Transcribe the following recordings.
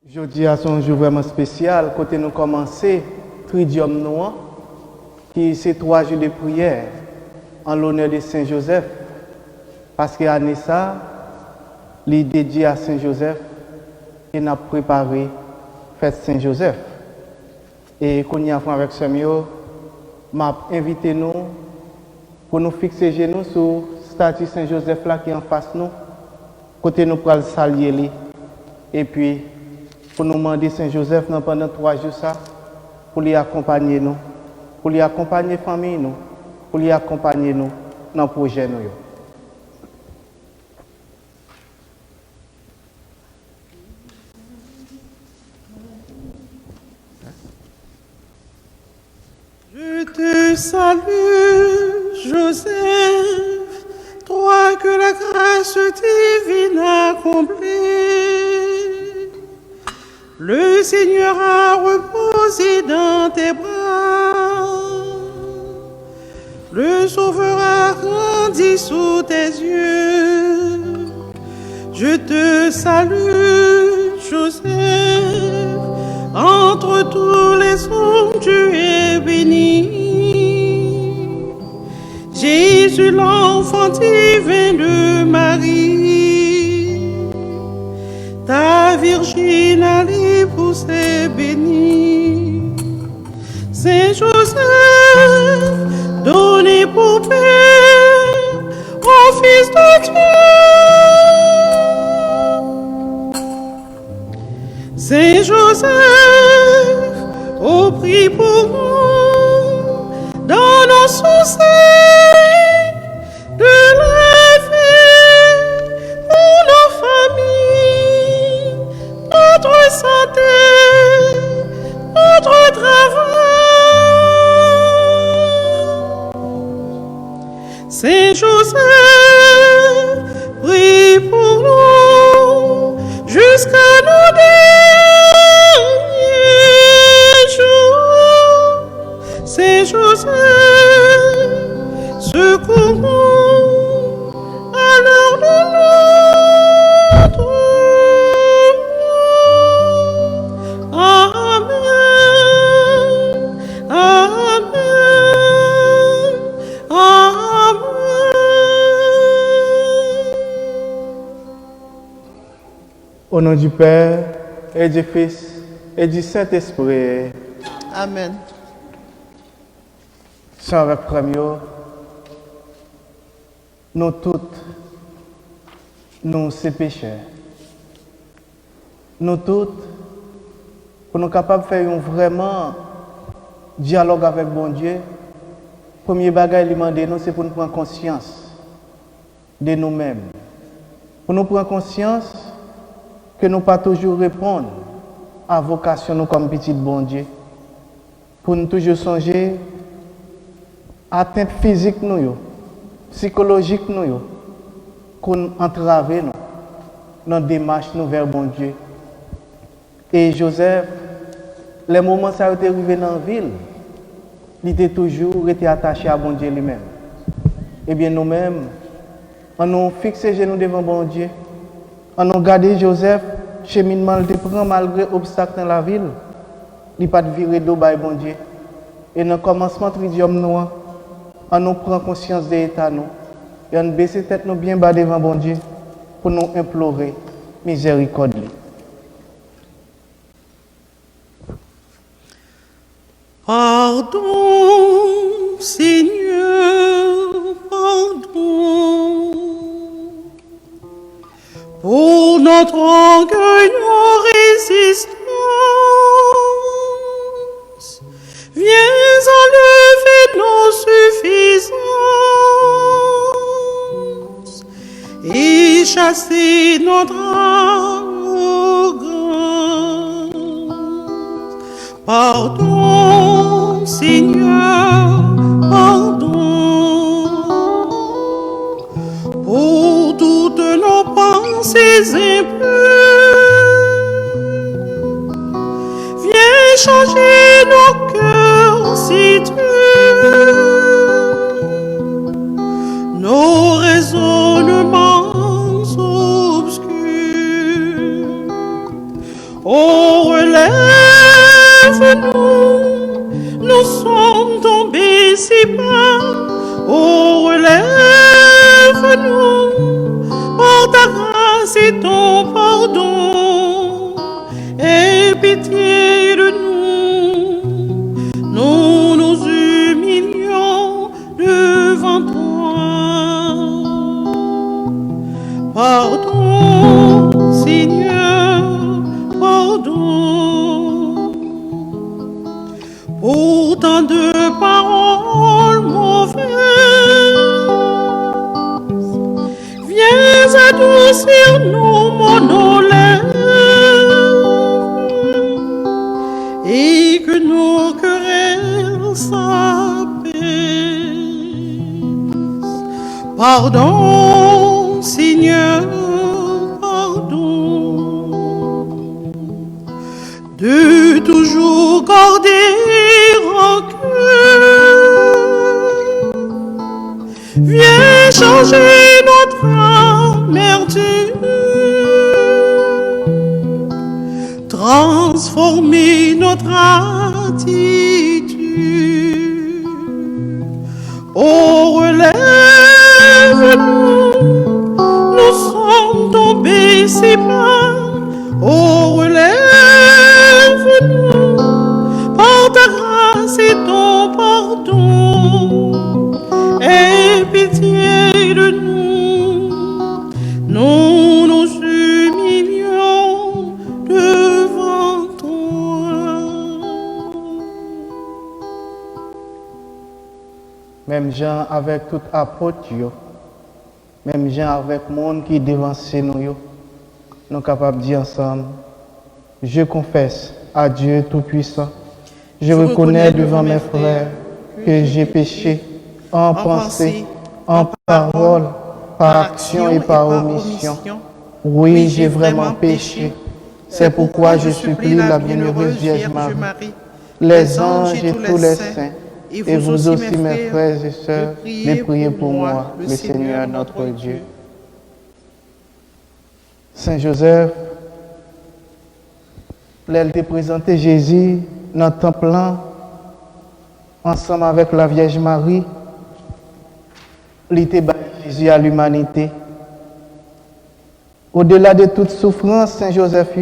Jeudi a son jour vraiment spécial, côté nous commencer, Tridium Noir, qui c'est 3 jours de prière en l'honneur de Saint Joseph, parce que l'année ça, il est dédié à Saint Joseph et n'a préparé fête Saint Joseph. Et qu'on y a fait avec ce mieux, m'a invité nous pour nous fixer genoux sur le statue Saint Joseph là qui est en face nous, côté nous pour le saluer et puis pour nous demander Saint Joseph pendant 3 jours ça, pour lui accompagner nous, pour lui accompagner famille nous, pour lui accompagner nous dans le projet nous. Je te salue, Joseph, toi que la grâce divine a comblé. Le Seigneur a reposé dans tes bras. Le Sauveur a grandi sous tes yeux. Je te salue, Joseph. Entre tous les hommes, tu es béni. Jésus, l'enfant divin de Marie, ta Virgine à l'épouse est bénie. Saint Joseph, donné pour père au Fils de Dieu. Saint Joseph, au prix pour nous, dans nos soucis de la vie, pour nos familles, notre santé, notre travail. Saint Joseph, prie pour nous jusqu'à nos derniers jours. Saint Joseph, secours-nous à l'heure de notre mort. Amen. Amen. Amen. Au nom du Père et du Fils et du Saint-Esprit. Amen. Sans avec premier, nous toutes, nous ces pécheurs. Nous toutes, pour nous capables de faire un vraiment dialogue avec bon Dieu, premier bagage lui demander nous, c'est pour nous prendre conscience de nous-mêmes. Pour nous prendre conscience que nous ne pas toujours répondre à la vocation nous comme petit bon Dieu. Pour nous toujours songer atteinte physique nous, psychologique nous, qu'on entrave nous dans la démarche nous vers bon Dieu. Et Joseph, les moments où ça a été arrivé dans la ville, il était toujours été attaché à bon Dieu lui-même. Eh bien nous-mêmes, on nous fixé genoux devant bon Dieu, on nous gardé Joseph, cheminement le prend malgré obstacle dans la ville, il n'a pas de viré d'eau par bon Dieu. Et dans le commencement Tridium Noir, on nous prend conscience de l'état nous et on baisse tête nous bien bas devant bon Dieu pour nous implorer miséricorde. Pardon, Seigneur, pardon, pour notre orgueil, nos résistances. Viens enlever nos suffisances et chasser notre arrogance. Pardon, Seigneur, pardon, pour toutes nos pensées impures. Viens changer nos cœurs si tu nos raisonnements obscurs. Oh, relève-nous, nous sommes tombés si bas. Oh, relève-nous, par ta grâce et ton pardon, aie pitié de nous, nous nous humilions devant toi. Pardon, Seigneur, pardon, pour tant de paroles mauvaises. Viens adoucir nos monolèves et que nos querelles s'apaisent. Pardon, Seigneur, pardon, de toujours garder rancune. Viens changer notre amertume, transformer notre attitude. Oh, relève-nous, nous sommes tombés si bas. Oh, relève-nous, par ta grâce et ton pardon, aie pitié de nous, nous nous humilions devant toi. Même gens avec tout apôtre, même gens avec le monde qui devance nous, nous sommes capables de dire ensemble, je confesse à Dieu Tout-Puissant, je reconnais devant mes frères que j'ai péché en pensée, en parole, par action et par omission. Oui, j'ai vraiment péché. C'est pourquoi je supplie la bienheureuse Vierge Marie, les anges et tous les saints, et vous aussi mes frères et sœurs, de prier pour moi, le Seigneur notre Dieu. Saint Joseph, elle t'a présenté Jésus dans le temple, ensemble avec la Vierge Marie. Il t'a donné Jésus à l'humanité. Au-delà de toute souffrance, Saint Joseph,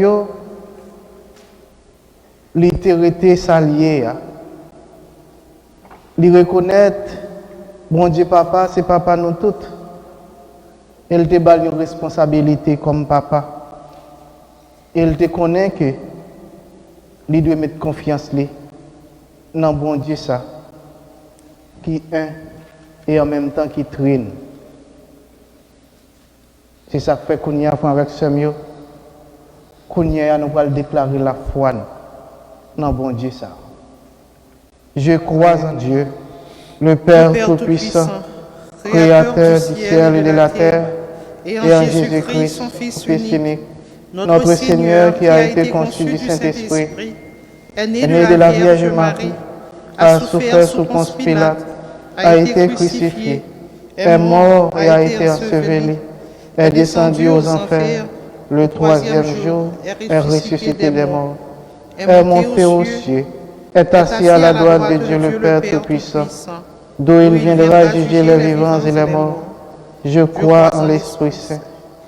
il t'a été salié. Il reconnaît, bon Dieu papa, c'est papa nous toutes. Il te donne une responsabilité comme papa. Il te connaît que il doit mettre confiance dans bon Dieu ça, qui est et en même temps qui traîne. C'est ça que fait qu'on y a avec ce mieux. Qu'on y a, nous allons déclarer la foi dans bon Dieu ça. Je crois en Dieu, le Père Tout-Puissant, Créateur du ciel et de la terre, et en Jésus-Christ, son Fils unique, notre Seigneur qui a été conçu du Saint-Esprit, est né de la Vierge Marie, a souffert sous Ponce Pilate, a été crucifié, est mort et a été enseveli, est descendu aux enfers, le troisième jour est ressuscité des morts, est monté aux cieux, est assis à la droite de Dieu le Père Tout-Puissant, d'où il viendra juger les vivants et les morts. Je crois en l'Esprit Saint,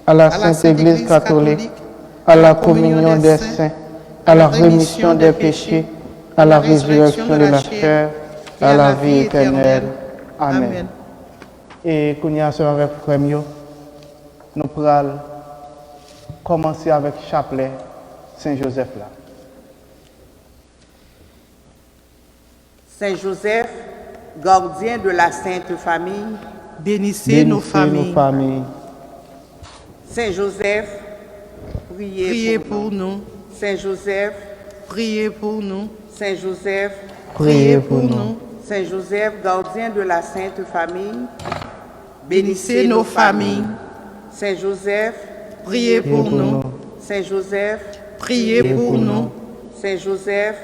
à la Sainte Église catholique, à la communion des saints, à la rémission des péchés, à la résurrection de la chair, à la vie éternelle. Amen. Et qu'on y a avec frère, nous allons commencer avec chapelet Saint-Joseph là. Saint Joseph, gardien de la Sainte Famille, bénissez nos familles. Saint Joseph, priez pour nous. Saint Joseph, priez pour nous. Saint Joseph, priez pour nous. Saint Joseph, gardien de la Sainte Famille, bénissez nos familles. Saint Joseph, priez pour nous. Saint Joseph, priez pour nous. Saint Joseph,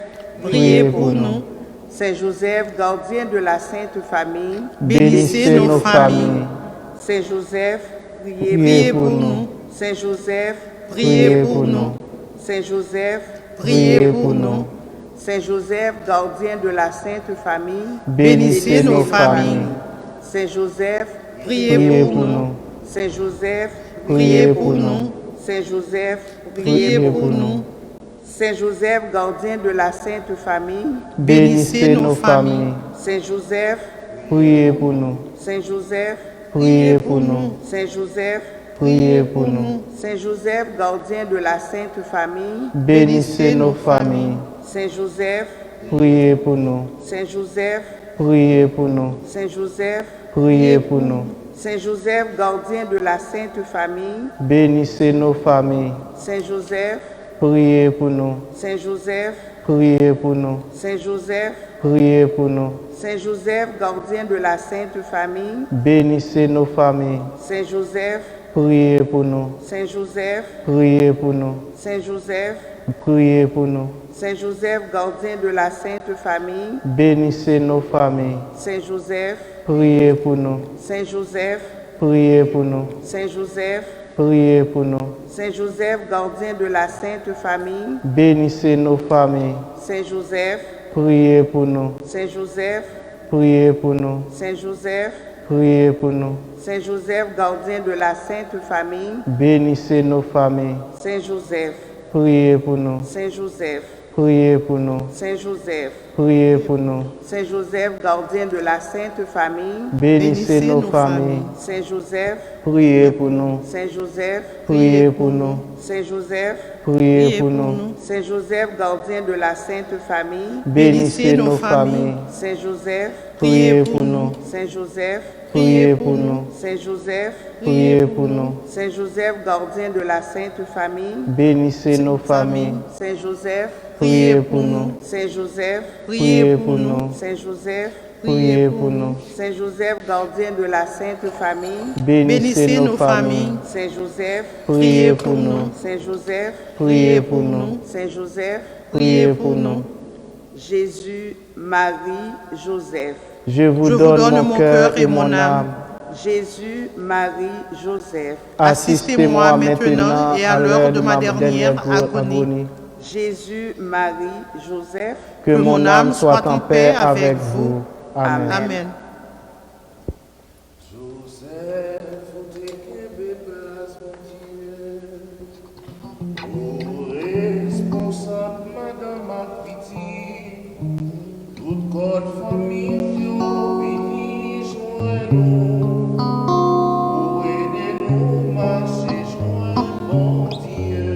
priez pour nous. Saint Joseph, gardien de la Sainte Famille, bénissez nos familles. Saint Joseph, priez pour nous. Saint Joseph, priez pour nous. Saint Joseph, priez pour nous. Saint Joseph, gardien de la Sainte Famille, Bénissez nos familles. Saint Joseph, Priez pour nous. Saint Joseph, Priez pour nous. Saint Joseph, Priez pour nous. Saint Joseph, gardien de la Sainte Famille, Bénissez nos familles. Saint Joseph, Priez pour nous. Saint Joseph, Priez pour nous. Saint Joseph, Priez pour nous. Saint Joseph, gardien de la Sainte Famille, Bénissez nos familles. Saint Joseph, Priez pour nous. Saint Joseph, Priez pour nous. Saint Joseph, Priez pour nous. Saint Joseph, gardien de la Sainte Famille, Bénissez nos familles. Saint Joseph, Priez pour nous. Saint Joseph, Priez pour nous. Saint Joseph, Priez pour nous. Saint Joseph, gardien de la Sainte Famille, Bénissez nos familles. Saint Joseph, Priez pour nous. Saint Joseph, Priez pour nous. Saint Joseph, Priez pour nous. Saint Joseph, gardien de la Sainte Famille, Bénissez nos familles. Saint Joseph, Priez pour nous. Saint Joseph, Priez pour nous. Saint Joseph, Priez pour nous. Saint Joseph, gardien de la Sainte Famille, Bénissez nos familles. Saint Joseph, Priez pour nous. Saint Joseph, Priez pour nous. Saint Joseph, Priez pour nous. Saint Joseph, gardien de la Sainte Famille, Bénissez nos familles. Saint Joseph, Priez pour nous. Saint Joseph, Priez pour nous. Saint Joseph, Priez pour nous. Saint Joseph, gardien de la Sainte Famille, Bénissez nos familles. Saint Joseph, Priez pour nous. Saint Joseph, Priez pour nous. Saint Joseph, Priez pour nous. Saint Joseph, gardien de la Sainte Famille, Bénissez nos familles. Saint Joseph, Priez pour nous. Saint Joseph, Priez pour nous. Saint Joseph, Priez pour nous. Saint Joseph, gardien de la Sainte Famille, Bénissez nos familles. Saint Joseph, Priez pour nous. Saint Joseph, Priez pour nous. Saint Joseph, Priez pour nous. Saint Joseph, gardien de la Sainte Famille, Bénissez nos familles. Saint Joseph, Priez pour nous. Saint Joseph, Priez pour nous. Saint Joseph, Priez pour nous. Jésus, Marie, Joseph. Je vous donne mon cœur et mon âme. Jésus, Marie, Joseph. Assistez-moi maintenant et à l'heure de ma dernière agonie. Jésus, Marie, Joseph. Que mon âme soit en paix avec vous. Amen. Amen. Responsable, Madame Apiti, toute God famille, vini joindre-nous, pour aider nous marcher joindre bon Dieu.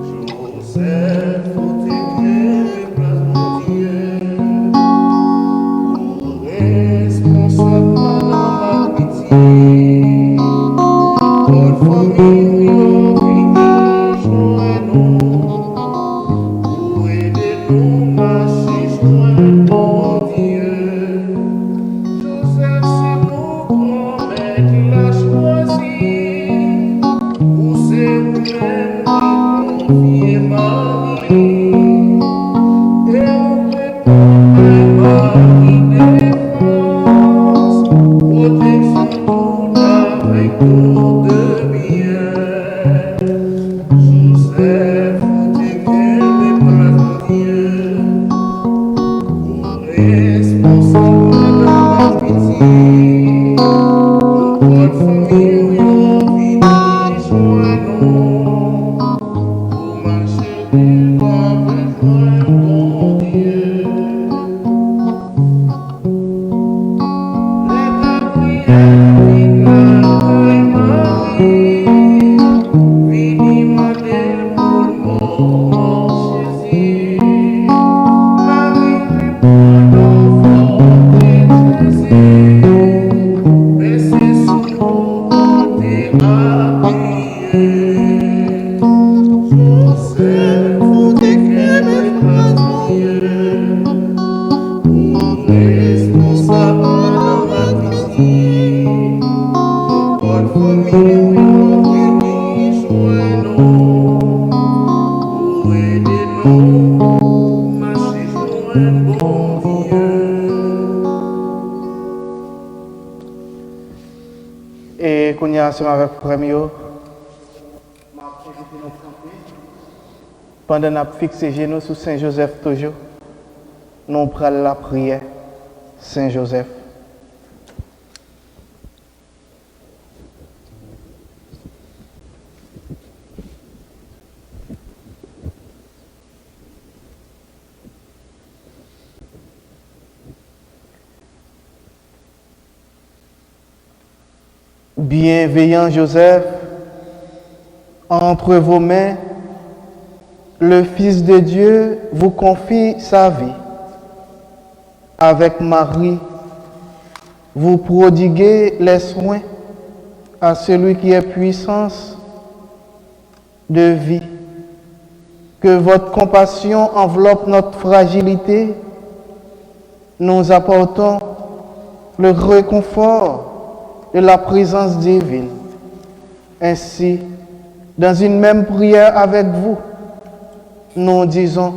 Joseph, faut écrire place mon Dieu. Responsable, Madame Apiti, toute God famille, Et qu'on y a ensemble avec le premier. Pendant que nous fixons genoux sur Saint Joseph toujours, nous prenons la prière, Saint Joseph. Bienveillant Joseph, entre vos mains, le Fils de Dieu vous confie sa vie. Avec Marie, vous prodiguez les soins à celui qui est puissance de vie. Que votre compassion enveloppe notre fragilité. Nous apportons le réconfort de la présence divine. Ainsi, dans une même prière avec vous, nous disons,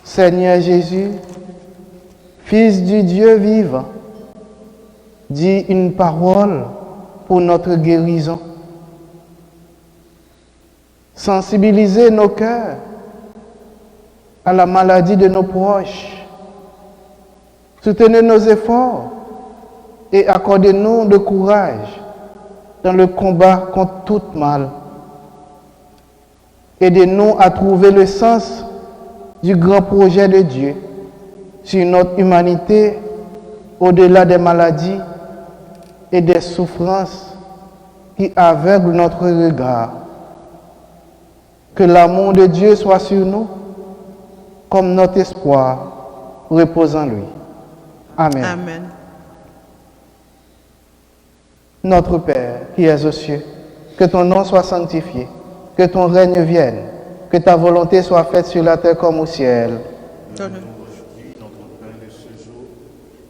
Seigneur Jésus, Fils du Dieu vivant, dis une parole pour notre guérison. Sensibilisez nos cœurs à la maladie de nos proches. Soutenez nos efforts et accordez-nous le courage dans le combat contre tout mal. Aidez-nous à trouver le sens du grand projet de Dieu sur notre humanité au-delà des maladies et des souffrances qui aveuglent notre regard. Que l'amour de Dieu soit sur nous comme notre espoir repose en lui. Amen. Amen. Notre Père qui es aux cieux, que ton nom soit sanctifié, que ton règne vienne, que ta volonté soit faite sur la terre comme au ciel. Donne-nous Aujourd'hui notre pain de ce jour.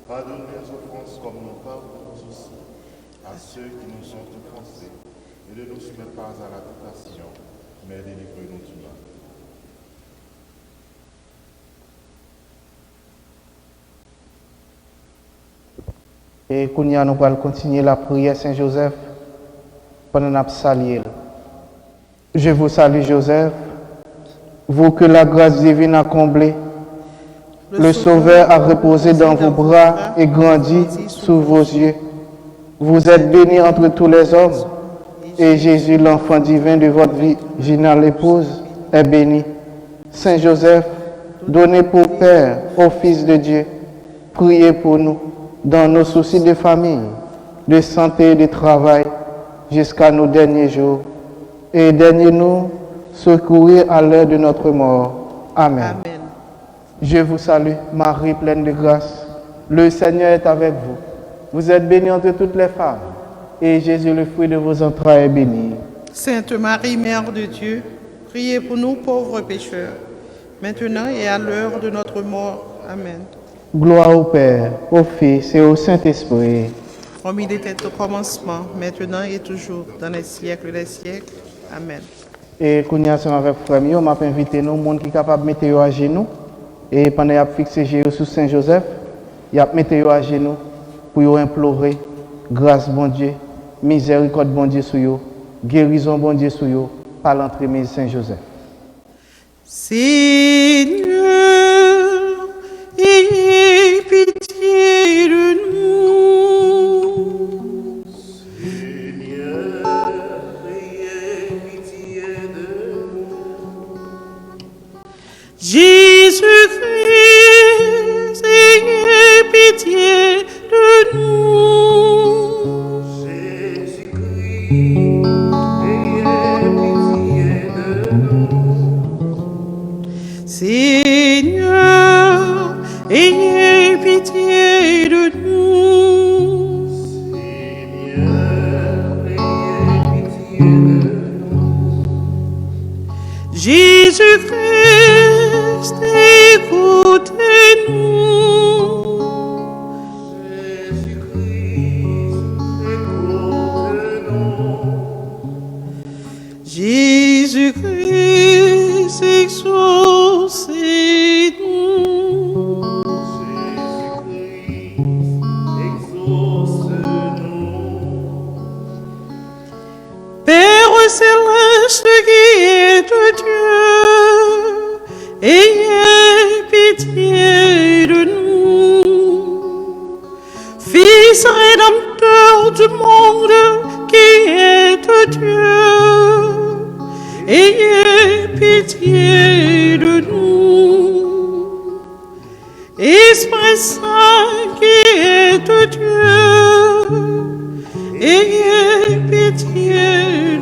Pardonne nos offenses comme nous pardonnons aussi à ceux qui nous ont offensés. Et ne nous soumets pas à la tentation, mais délivre-nous du mal. Et Kounia, nous allons continuer la prière Saint-Joseph pendant notre saluer. Je vous salue Joseph, vous que la grâce divine a comblé. Le Sauveur a reposé dans vos bras et grandi sous vos yeux. Vous êtes béni entre tous les hommes, et Jésus, l'enfant divin de votre virginale épouse, est béni. Saint Joseph, donnez pour Père au Fils de Dieu, priez pour nous dans nos soucis de famille, de santé et de travail, jusqu'à nos derniers jours. Et daignez-nous secourir à l'heure de notre mort. Amen. Amen. Je vous salue, Marie pleine de grâce. Le Seigneur est avec vous. Vous êtes bénie entre toutes les femmes, et Jésus, le fruit de vos entrailles, est béni. Sainte Marie, Mère de Dieu, priez pour nous pauvres pécheurs, maintenant et à l'heure de notre mort. Amen. Gloire au Père, au Fils et au Saint-Esprit. Comme il était au commencement, maintenant et toujours, dans les siècles des siècles. Amen. Et qu'on y a avec frère, on m'a invité nous, monde qui est capable de mettre à genoux. Et pendant qu'il a fixé Jésus sur Saint-Joseph, il a mis à genoux pour implorer grâce bon Dieu, miséricorde bon Dieu sur eux, guérison bon Dieu sur eux, par l'entremise Saint-Joseph. Seigneur, ayez pitié de nous. Seigneur, ayez pitié de nous. Jésus-Christ, ayez pitié de nous. Jésus-Christ, ayez pitié de nous. Seigneur, ayez pitié de nous. Seigneur, ayez pitié de nous. Jésus-Christ, écoutez-nous. Jésus-Christ, écoute-nous. Jésus-Christ, exaucez-nous. Jésus-Christ, exauce-nous. Père céleste qui est de Dieu, ayez pitié de nous. Fils rédempteur du monde qui est Dieu, ayez pitié de nous. Esprit Saint qui est Dieu, ayez pitié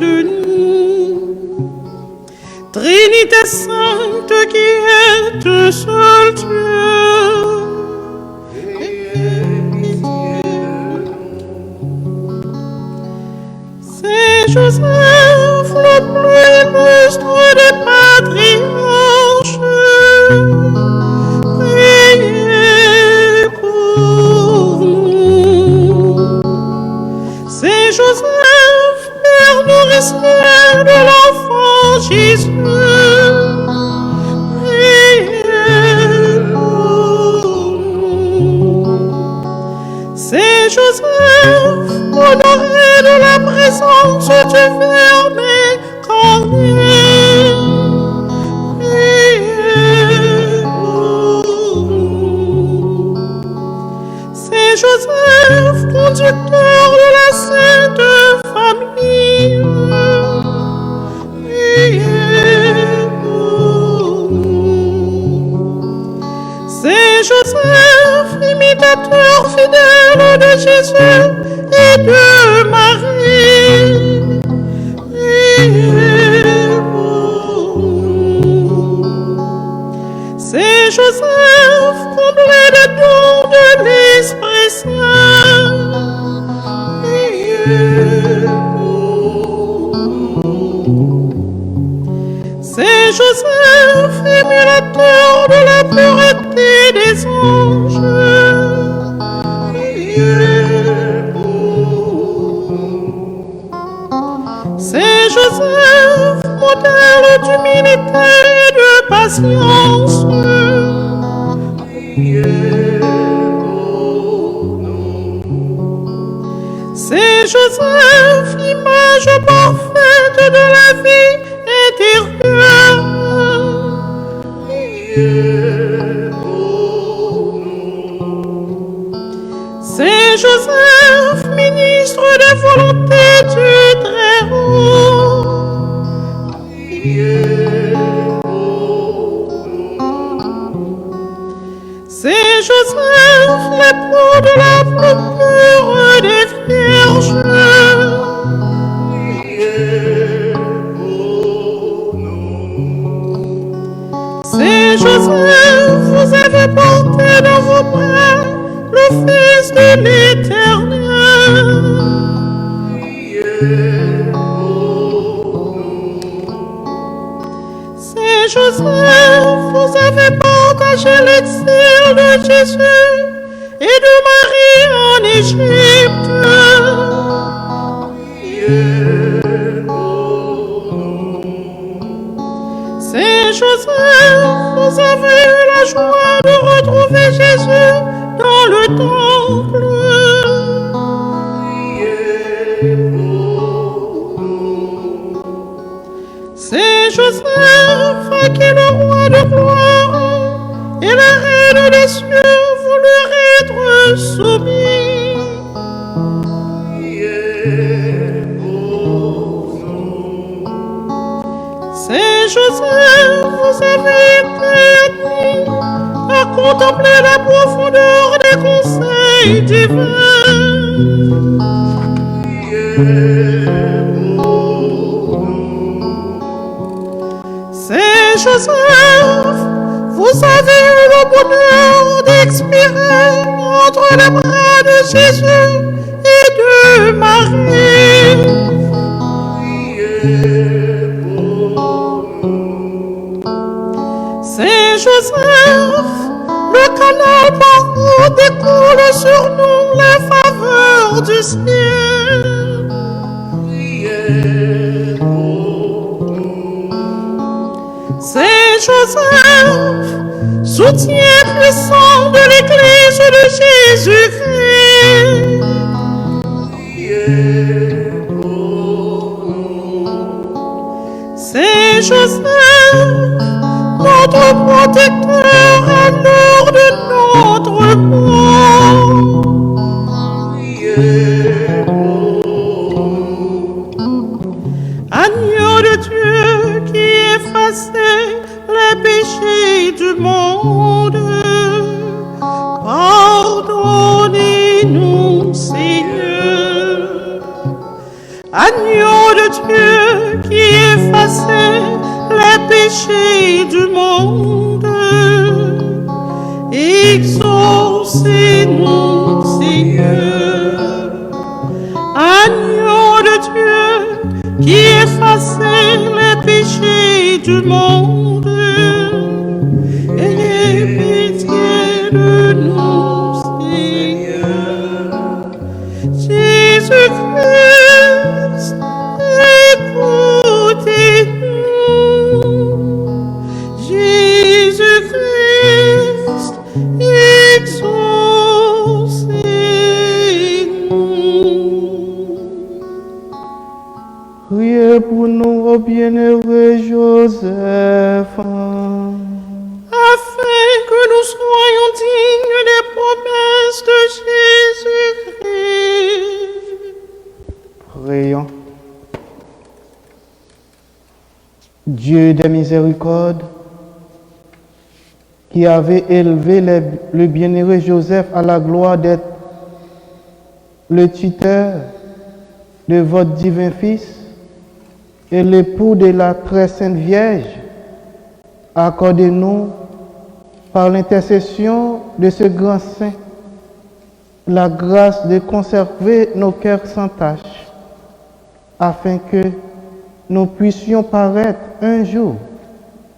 de nous. Trinité Sainte qui est un seul Dieu, ayez pitié de nous. Saint Joseph, le plus illustre des patriarches, priez pour nous. Saint Joseph, Père nourricier de l'enfant Jésus, priez pour nous. Saint Joseph, honoré de la présence du Verbe incarné, priez pour nous. Saint Joseph, conducteur de la Sainte Famille, priez pour nous. Saint Joseph, imitateur fidèle de Jésus et de Marie, priez pour nous. Saint Joseph, comblé des dons de l'Esprit Saint, priez pour nous. Saint Joseph, émulateur de la pureté des anges, priez pour nous. Saint Joseph, modèle d'humilité et de patience, priez pour nous. Saint Joseph, image parfaite de la vie intérieure, priez pour nous. Saint Joseph, ministre des volontés du Très-Haut, priez pour nous. Saint Joseph, l'époux de la plus pure des vierges, priez pour nous. Saint Joseph, vous avez porté dans vos bras le Fils de l'Éternel, priez pour nous. Saint Joseph, vous avez partagé l'exil de Jésus et de Marie en Égypte, priez pour nous. Saint Joseph, vous avez eu la joie de retrouver Jésus dans le temple, priez pour nous. Saint Joseph, à qui le roi de gloire et la reine des cieux voulurent être soumis, priez pour nous. Saint Joseph, vous avez été admis à contempler la profondeur des conseils divins, priez pour nous. Saint Joseph, vous avez eu le bonheur d'expirer entre les bras de Jésus et de Marie, priez pour nous. Saint Joseph, le canal par où découle sur nous les faveurs du ciel, priez pour nous. Saint Joseph, soutien puissant de l'Église de Jésus-Christ, priez pour nous. Saint Joseph, notre protecteur à l'heure de notre mort. Priez pour Agneau de Dieu qui effaçait les péchés du monde, pardonnez-nous, Seigneur. Agneau de Dieu qui effaçait les péchés du monde, exaucez-nous, Seigneur. Agneau de Dieu qui effaçait les péchés du monde, ayez pitié de nous, Seigneur. Jésus-Christ, écoutez-nous. Jésus-Christ, exaucez-nous. Priez pour nous, ô bienheureux Joseph. Afin que nous soyons dignes des promesses de Jésus-Christ. Prions. Dieu des miséricordes, qui avait élevé le bienheureux Joseph à la gloire d'être le tuteur de votre divin Fils et l'époux de la très sainte Vierge, accordez-nous, par l'intercession de ce grand saint, la grâce de conserver nos cœurs sans tache, afin que nous puissions paraître un jour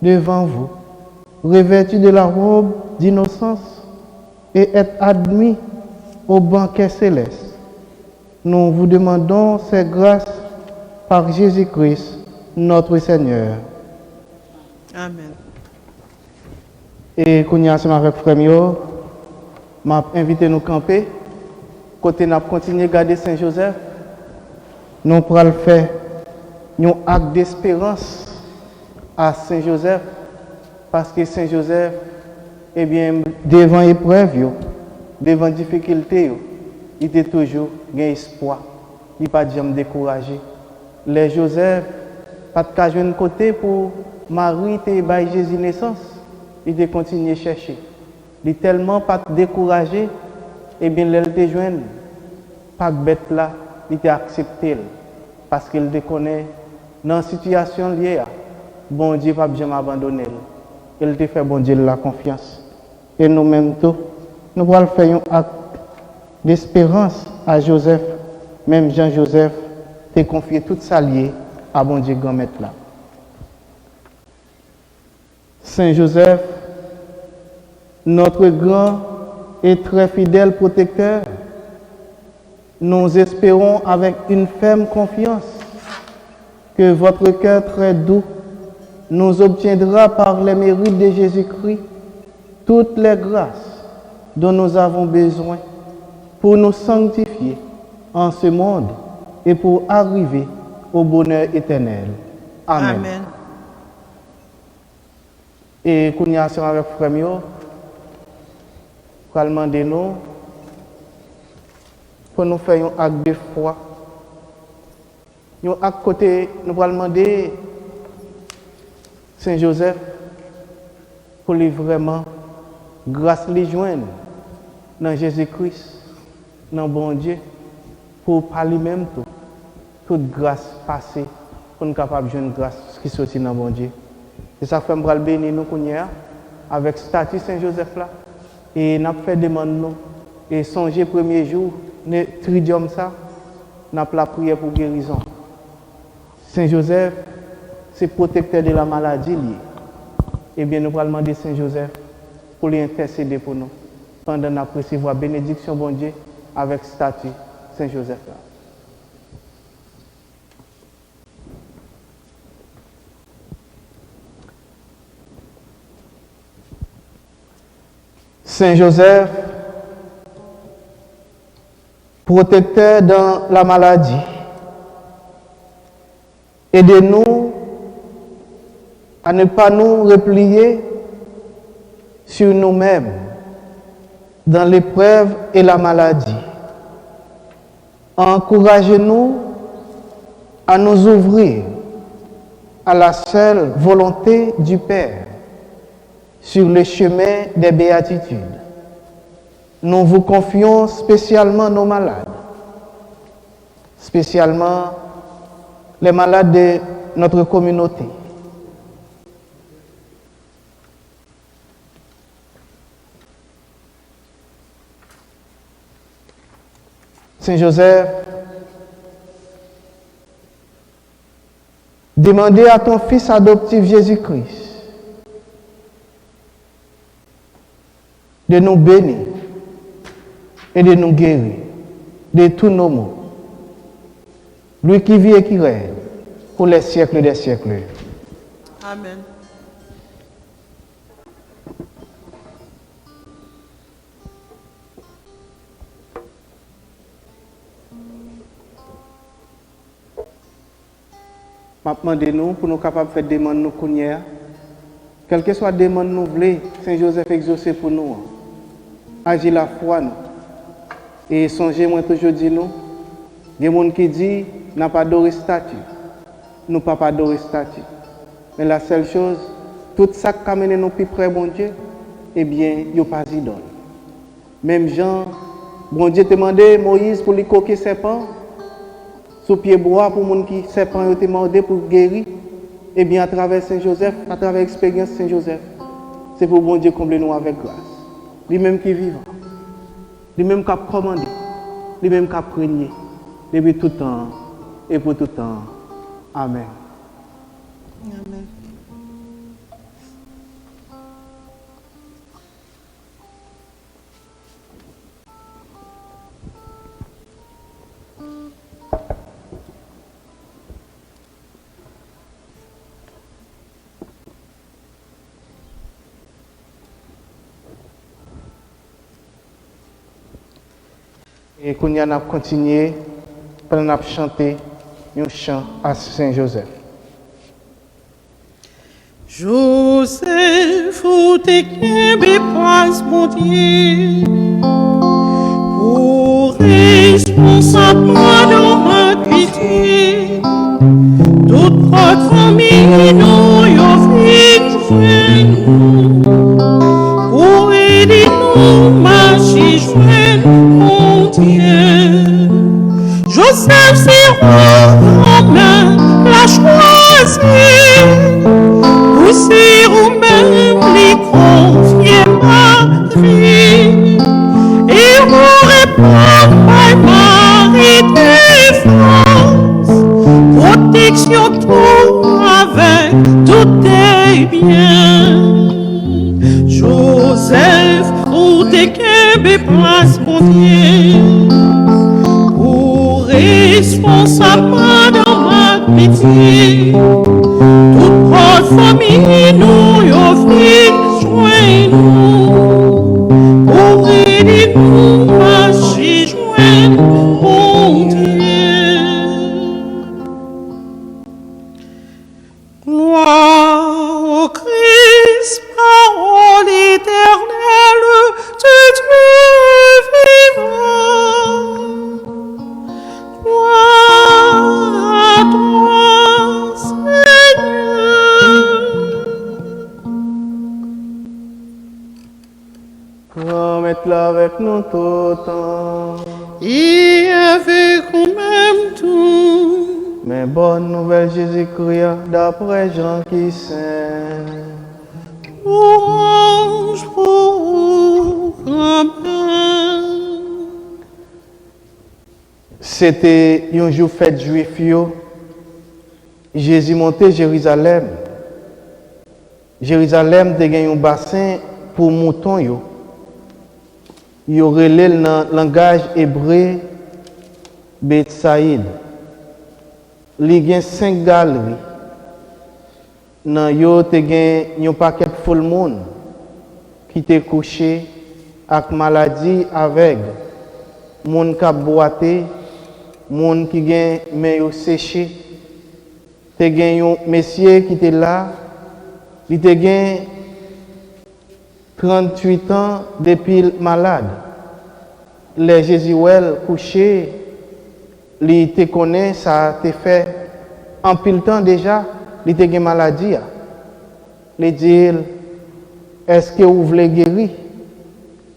devant vous, revêtus de la robe d'innocence et être admis au banquet céleste. Nous vous demandons ces grâces par Jésus-Christ, notre Seigneur. Amen. Et qu'on y a ensemble avec Frère m'a invité nous camper. Côté n'a continué à garder Saint-Joseph. Nous pourrons faire un acte d'espérance à Saint-Joseph. Parce que Saint-Joseph, eh bien, devant épreuve, devant difficulté, il était toujours un espoir. Il n'a pas jamais découragé. Les Joseph, pas de jouer de côté pour Marie et Jésus naissance. Il a continué à chercher. Il n'est tellement pas découragé, et bien, il a joint, pas de bête là, il a accepté. Parce qu'il te connaît, dans la situation liée, bon Dieu ne va jamais abandonner. Il te fait bon Dieu la confiance. Et nous-mêmes, nous allons faire un acte d'espérance à Joseph, même Jean-Joseph, te confié toute sa liée à bon Dieu grand maître là. Saint Joseph, notre grand et très fidèle protecteur, nous espérons avec une ferme confiance que votre cœur très doux nous obtiendra par les mérites de Jésus-Christ toutes les grâces dont nous avons besoin pour nous sanctifier en ce monde et pour arriver au bonheur éternel. Amen. Amen. Et qu'on y a ensemble avec Frère Mio, pour demander nous, pour nous faire un acte de foi. Un acte côté, nous allons demander Saint Joseph pour lui vraiment grâce les joindre dans Jésus-Christ, dans bon Dieu, pour parler même toute grâce passée, pour nous capables de jouer une grâce qui sortit dans bon Dieu. Et ça fait me bénir nous avec statut Saint Joseph là. Et nous avons fait demande nous. Et songer premier jour, le tridium ça, nous avons la prière pour guérison. Saint Joseph, c'est protecteur de la maladie liée. Eh bien, nous allons demander Saint Joseph pour lui intercéder pour nous. Pendant nous recevoir bénédiction, bon Dieu, avec statut Saint Joseph là. Saint Joseph, protecteur dans la maladie, aidez-nous à ne pas nous replier sur nous-mêmes dans l'épreuve et la maladie. Encouragez-nous à nous ouvrir à la seule volonté du Père sur le chemin des béatitudes. Nous vous confions spécialement nos malades, spécialement les malades de notre communauté. Saint-Joseph, demandez à ton Fils adoptif Jésus-Christ de nous bénir et de nous guérir de tous nos maux. Lui qui vit et qui règne pour les siècles des siècles. Amen. Demandez-nous pour nous capables de faire des demandes nous connaître. Quel que soit les demandes nous voulons, Saint-Joseph exaucé pour nous. Agir la foi nous. Et songez moi toujours dit nous, il y a des gens qui disent n'a pas adoré statue. Nous pas adorer statue. Mais la seule chose, tout ça qui amène nous plus près bon Dieu, eh bien, il n'y a pas d'idole. Même Jean, bon Dieu demandé Moïse pour lui coquer serpent, sous pied bois pour les gens qui serpent ont été mordés pour guérir. Eh bien, à travers Saint-Joseph, à travers l'expérience Saint-Joseph, c'est pour bon Dieu combler nous avec grâce. Lui-même qui est vivant, lui-même qui a commandé, lui-même qui a prégné, depuis tout temps et pour tout temps. Amen. Amen. Et qu'on y a continué pendant qu'on chanter un chant à Saint-Joseph. Joseph, où t'es qu'un place, mon Dieu, pour responsable dans ma pitié, toute notre famille, nous, nous, pour aider nous, marcher, joindre, mon Dieu. Joseph, c'est romain, la choisi. Aussi vous-même les confiez Marie et vous répondre par Marie défense, protection tout avec tout est bien. Joseph, où t'es qu'un place mon Dieu, pour responsable dans ma pitié. Toute notre famille nous offre joins-nous pour aider nous marcher joindre mon Dieu. Gloire au Christ, parole éternelle de Dieu vivant. Gloire à toi, Seigneur. Promets-le avec nous tout le temps. Et avec nous-mêmes tout. Mais bonne nouvelle Jésus-Christ, d'après Jean qui saint. Louange pour vous, Amen. C'était un jour fête juif. Jésus montait Jérusalem. Jérusalem a gagné un bassin pour moutons. Il relève dans le langage hébreu Bethsaïd. Il y a 5 galeries. Dans yo te gen un paquet de foule monde qui te couché avec maladie aveugle, monde qui a boité, monde qui gen main yo séché. Te gen un monsieur qui était là, il te gen 38 ans depuis malade. Les Jésuel couché, il te connaît, ça te fait en pile temps déjà, il te une maladie. Il dit, est-ce que vous voulez guérir?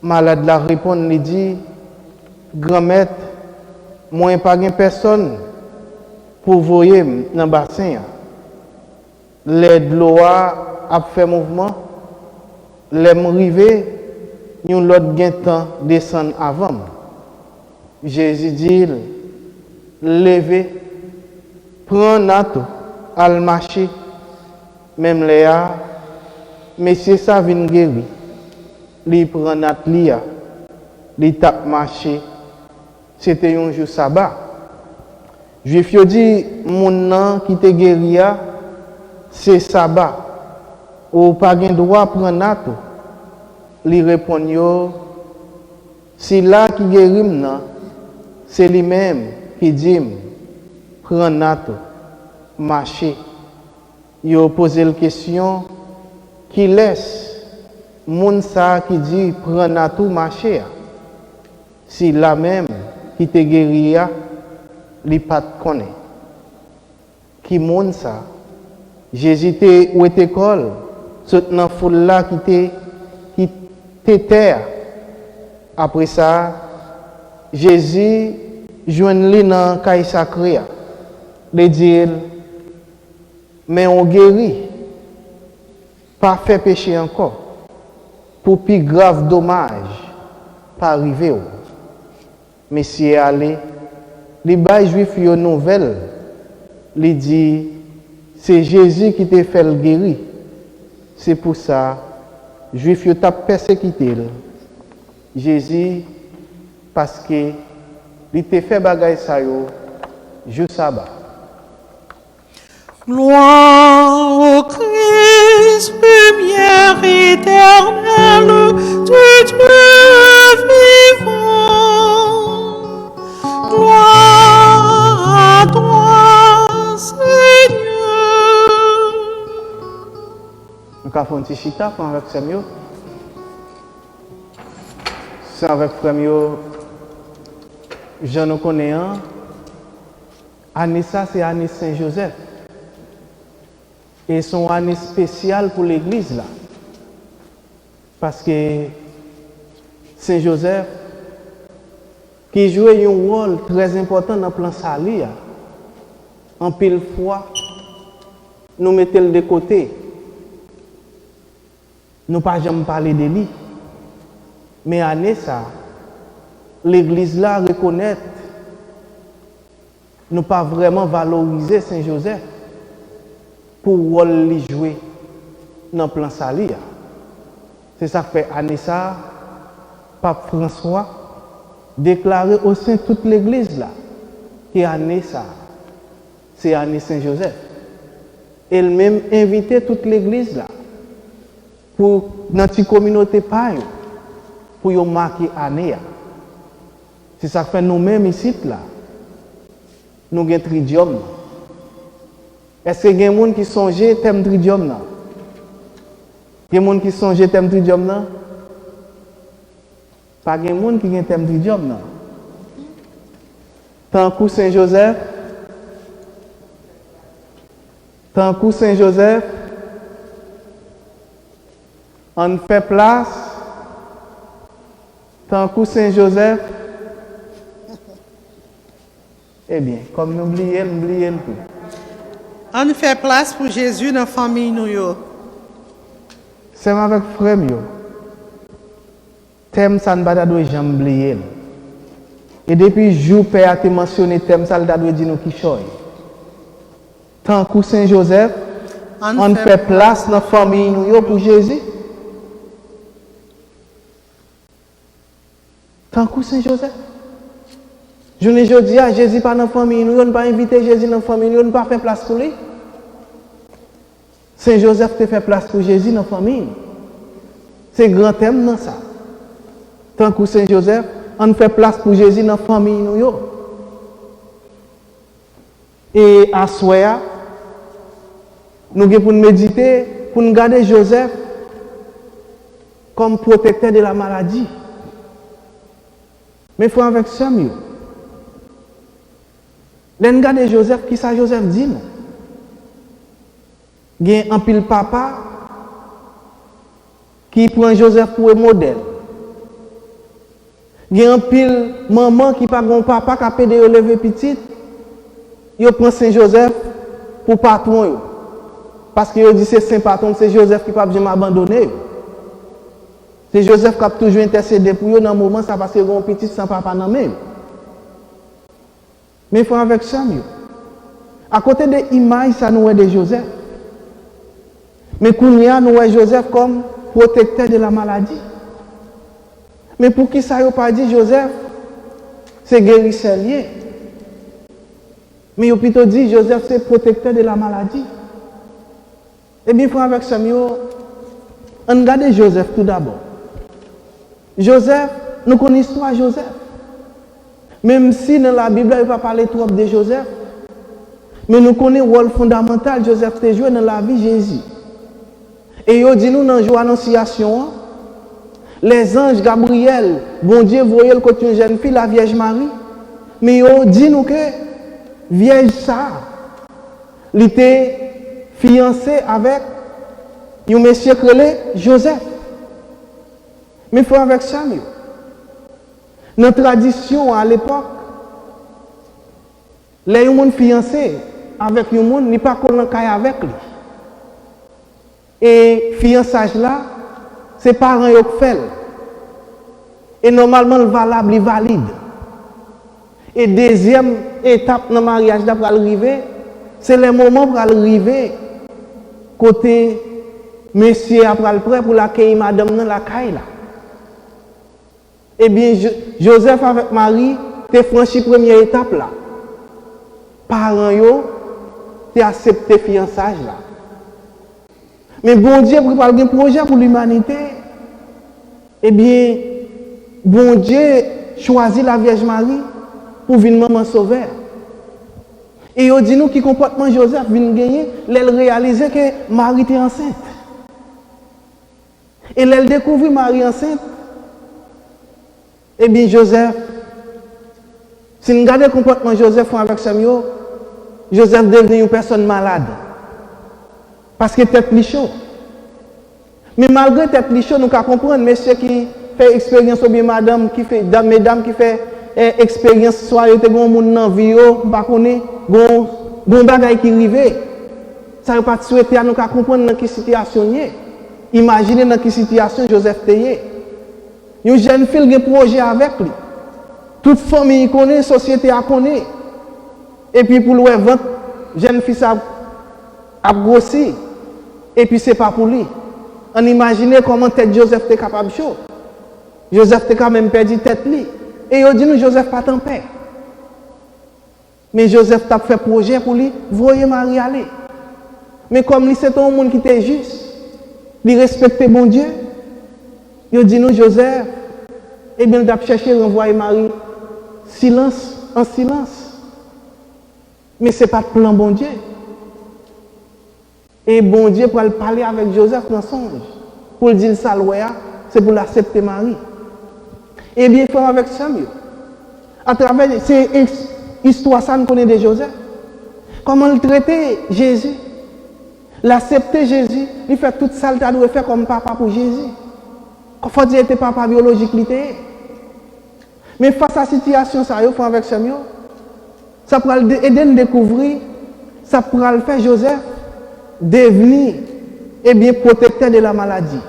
Malade la répond, il dit, grand-mère, moi pas de personne pour voyer dans le bassin. Les de l'eau a fait mouvement, les m'rivé, nous l'autre gain temps descend avant. Jésus dit, levez, prends nato, al marché, même Léa, monsieur ça vient guérir. Li prend nat lia, li tap marché. C'était un jour sabbat. Juif yo dit, mon nan qui te guéri, c'est sabbat. Ou pas gen droit prendre nato. Li répond yo, si là qui guérit nan, c'est lui-même qui dit, prends nato, marcher. Yo posé la question, qui laisse moun sa qui dit, prends nato, marcher. Si là même qui te guéri, li pas connaît. Qui moun sa? Jésus te ou te école, saute dans foule là qui te terre. Après ça, Jésus joine li dans caille sacré. Le dire mais on guérit, pas fait péché encore, pour plus grave dommage, pas arriver. Monsieur allé, les bails juifs une nouvelle, il dit c'est Jésus qui t'a fait le guérir. C'est pour ça, juifs yo t'a persécuté. Jésus parce que il t'a fait bagay sa yo jour sabbat. Gloire au Christ, lumière éternelle du Dieu vivant. Gloire à toi, Seigneur. Nous avons un petit chita avec Samuel. C'est avec Samuel. Je ne connais un. Anissa, c'est Anis Saint-Joseph. Et son année spéciale pour l'église là. Parce que Saint-Joseph, qui jouait un rôle très important dans le plan sali, en pile fois, nous mettons de côté. Nous pas jamais parler de lui. Mais année ça, l'église là reconnaît, nous pas vraiment valoriser Saint-Joseph pour rôle jouer dans le plan sali. C'est ça que fait année ça, Pape François déclaré au sein de toute l'église là, que année ça, c'est année Saint-Joseph. Elle-même invité toute l'église là, pour notre communauté paille, pour y marquer année. C'est ça que fait nous-mêmes ici là, nous avons un tridium. Est-ce qu'il y a des gens qui songent le thème tridium là? Il y a des gens qui songent le thème tridium là? Pas de gens qui ont un thème tridium là. Tant que Saint-Joseph, on fait place. Tant que Saint-Joseph, eh bien, comme nous oublions tout. On fait place pour Jésus dans la famille nous. C'est avec frère. Thème ça ne va pas jamais oublier. Et depuis le jour Père a mentionné thème ça, il doit dire nous qui choy. Tant que Saint-Joseph, on fait place dans la famille nous pour Jésus. Tant que Saint-Joseph. Je ne dis à Jésus pas dans la famille, nous ne pas inviter Jésus dans la famille, nous ne pas faire place pour lui. Saint-Joseph te fait place pour Jésus dans la famille. C'est grand thème dans ça. Tant que Saint-Joseph, on fait place pour Jésus dans la famille. Nous. Et à soir, nous avons pour méditer, pour nous garder Joseph comme protecteur de la maladie. Mais il faut avec ça mieux. Regardez Joseph, qui ça Joseph dit non? Il y a un pile papa qui prend Joseph pour un modèle. Il y a un pile maman qui pas un papa qui a payé de relever petit. Il prend Saint Joseph pour patron. Parce qu'il dit c'est Saint patron, c'est Joseph qui ne peut jamais abandonner. C'est Joseph qui a toujours intercédé pour eux dans le moment ça passe un petit sans papa non même. Mais il faut avec ça mieux. À côté de l'image, ça nous est de Joseph. Mais Kounia nous est Joseph comme protecteur de la maladie. Mais pour qui ça n'a pas dit Joseph, c'est guérisseur lié. Mais il a plutôt dit Joseph c'est protecteur de la maladie. Eh bien, il faut avec ça mieux. On regarde Joseph tout d'abord. Joseph, nous connaissons l'histoire de Joseph. Même si dans la Bible, il ne va pas parler trop de Joseph. Mais nous connaissons le rôle fondamental que Joseph a joué dans la vie de Jésus. Et il dit nous dans l'Annonciation, les anges Gabriel, bon Dieu, voyez le côté une jeune fille, la Vierge Marie. Mais il dit nous que Vierge ça, il était fiancé avec un monsieur appelé Joseph. Mais il faut avec ça mieux. Notre tradition à l'époque, les gens fiancés avec un monde n'est pas qu'on avec lui. Et fiançage là, c'est parents qui fait. Et normalement, le valable, il valide. Et deuxième étape dans le mariage pour arriver, c'est le moment pour arriver côté monsieur après le prêt pour l'accueillir madame dans la caille là. Eh bien, Joseph avec Marie, tu franchi la première étape là. Parents yo, tu accepté le fiançage là. Mais bon Dieu prépare un projet pour l'humanité. Eh bien, bon Dieu choisit la Vierge Marie pour venir maman sauveur. Et il dit nous qui comportement Joseph vient gagner, elle réaliser que Marie était enceinte. Et elle découvre Marie enceinte. Eh bien, Joseph, si nous regardons le comportement de Joseph avec Samuel, Joseph devient une personne malade. Parce que tête plus chaud. Mais malgré tête plus chaud, nous pouvons comprendre, monsieur qui fait expérience ou bien madame qui fait, mesdames qui fait expérience, soit il y a des gens qui dans la vie, pas connaître, des bagages qui arrivent. Ça ne veut pas souhaiter à nous comprendre dans quelle situation il est. Imaginez dans quelle situation Joseph était. Une jeune fille qui a un projet avec lui. Toute famille connaît, société a connaît. Et puis pour le vendre, jeune fille a grossi. Et puis ce n'est pas pour lui. On imagine comment tête Joseph était capable de chaud. Joseph était quand même perdu tête lui. Et il dit nous Joseph pas en paix. Mais Joseph a fait projet pour lui, voyez Marie aller. Mais comme lui c'est un monde qui était juste, il respectait mon Dieu. Il dit nous Joseph, eh bien il a cherché à renvoyer Marie silence en silence. Mais ce n'est pas le plan bon Dieu. Et bon Dieu pour parler avec Joseph dans son songe. Pour dire ça, c'est pour l'accepter Marie. Et bien il faut avec Samuel. À travers ces histoires, ça nous connaît de Joseph. Comment il traitait Jésus. L'accepter Jésus, il fait tout ça, il doit faire comme papa pour Jésus. Il faut dire que papa biologique. Mais face à la situation, ça, il faut avec Samuel. Ça pourra aider à découvrir, ça pourra le faire Joseph devenir protecteur de la maladie.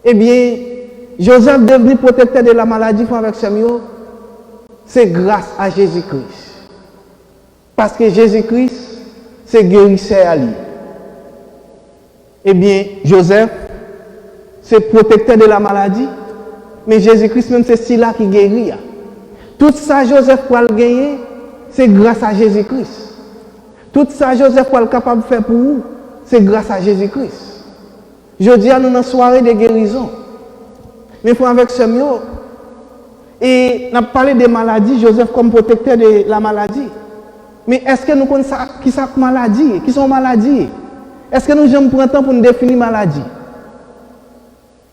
Eh bien, Joseph devenir protecteur de la maladie avec Samuel, c'est grâce à Jésus-Christ. Parce que Jésus-Christ, c'est guérisseur à lui. Eh bien, Joseph, c'est protecteur de la maladie, mais Jésus-Christ même c'est celui-là qui guérit. Tout ça, Joseph pour le gagner, c'est grâce à Jésus-Christ. Tout ça, Joseph pour le capable de faire pour vous, c'est grâce à Jésus-Christ. Je dis à nous dans une soirée de guérison. Mais il faut avec Samuel. Et on a parlé des maladies, Joseph comme protecteur de la maladie. Mais est-ce que nous connaissons qui sont maladies, qui sont maladies? Est-ce que nous jamais pris un temps pour nous définir maladie?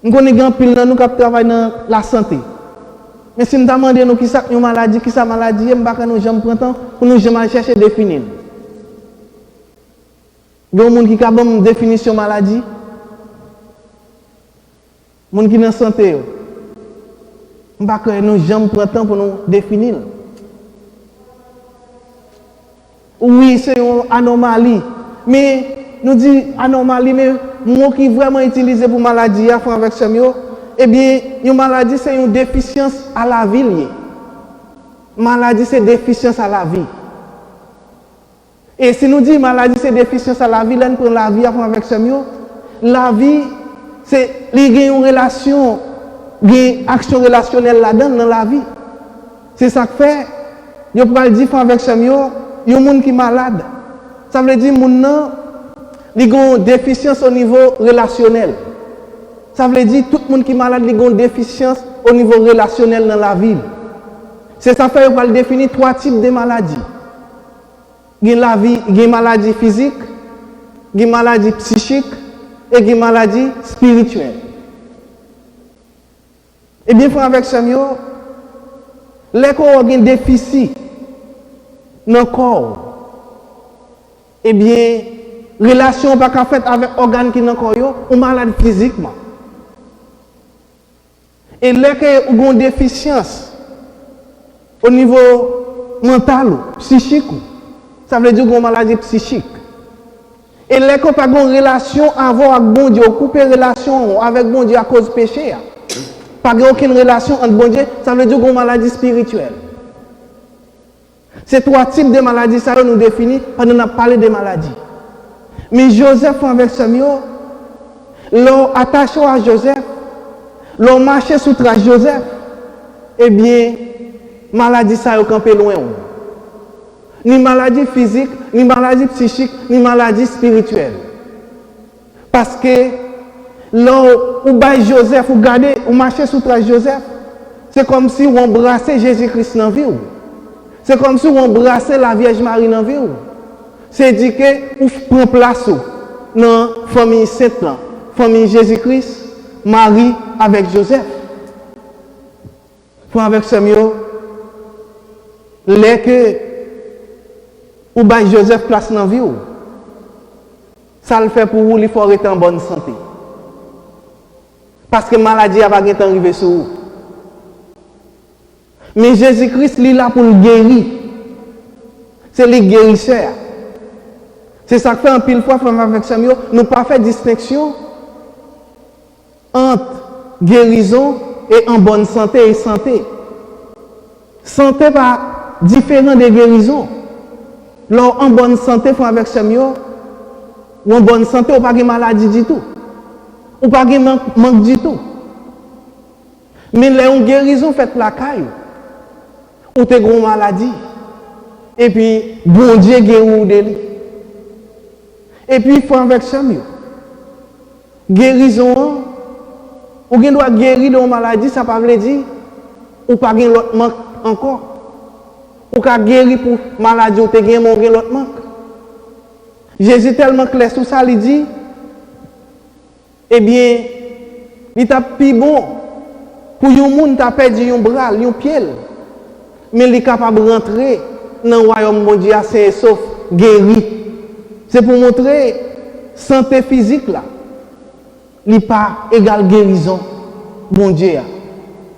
Nous connaissons pile dans nous qui travaillent dans la santé. Mais si nous demandons nous qui ça une maladie, qui ça maladie, on va pas nous jamais prendre temps pour nous jamais chercher définir. Il y a des gens qui ont une définition de maladie. Les gens qui sont en santé. On va pas nous jamais prendre temps pour nous définir. Oui, c'est une anomalie. Mais nous disons anomalie, mais le mot qui est vraiment utilisé pour maladie, avec ce mot, eh bien, une maladie, c'est une déficience à la vie. Maladie, c'est déficience à la vie. Et si nous disons maladie, c'est déficience à la vie, là, nous prenons la vie avec ce mot. La vie, c'est une relation, une action relationnelle là-dedans, dans la vie. C'est ça que fait. Je peux dire avec ce mot, il y a des gens qui sont malades. Ça veut dire que les gens ont une déficience au niveau relationnel. Ça veut dire que tout le monde qui est malade a une déficience au niveau relationnel dans la vie. C'est ça fait qu'on va définir 3 types de maladies. Il y a une maladie physique, il y a une maladie psychique et il y a une maladie spirituelle. Et bien, avec ce mot, les corps ont un déficit dans le corps. Eh bien, relation pas qu'à faire avec organes qui sont dans le corps, ou malade physiquement. Et là que vous avez une déficience au niveau mental, psychique, ça veut dire que vous avez une maladie psychique. Et là que vous n'avez pas une relation avec bon Dieu, couper relation avec bon Dieu à cause du péché. Pas aucune relation entre bon Dieu, ça veut dire que vous avez une maladie spirituelle. Ces 3 types de maladies, ça nous définit pendant qu'on a parlé de maladies. Mais Joseph, avec ce mot, l'on attaché à Joseph, l'on marché sous trace Joseph, eh bien, maladie, ça a campé loin. Ni maladie physique, ni maladie psychique, ni maladie spirituelle. Parce que l'on baille Joseph, ou gardez, ou marché sous trace Joseph, c'est comme si on embrassait Jésus-Christ dans la vie. C'est comme si on embrassait la Vierge Marie dans la vie. C'est dit que on prend place dans la famille sainte, famille Jésus-Christ, Marie avec Joseph. Pour avec ce mot, les que ou bail Joseph place dans la vie, ça le fait pour vous, il faut être en bonne santé. Parce que la maladie n'a pas arrivé sur vous. Mais Jésus-Christ, il est là pour le guérir. C'est le guérisseur. C'est ça que fait un pile fois, avec Samuel, nous pas fait distinction entre guérison et en bonne santé et santé. Santé pas différent de guérison. Lors en bonne santé, avec Samuel, ou en bonne santé, ou pas de maladie du tout. Ou pas de manque du tout. Mais là, en guérison, fait la caille. Ou te gros maladie. Et puis, bon Dieu guérit de lui. Et puis, il faut avec ça mieux. Guérison, ou bien doit guérir de maladie, ça ne veut pas dire, ou pas gagner l'autre manque encore. Ou qu'à guérir pour maladie, ou te gagner l'autre manque. Jésus tellement clair sur ça, il dit, eh bien, il t'a plus bon pour un monde qui a perdu un bras, un pied. Mais il est capable de rentrer dans le royaume de Dieu, c'est sauf guéri. C'est pour montrer santé physique là. Il n'est pas égal guérison, bon Dieu.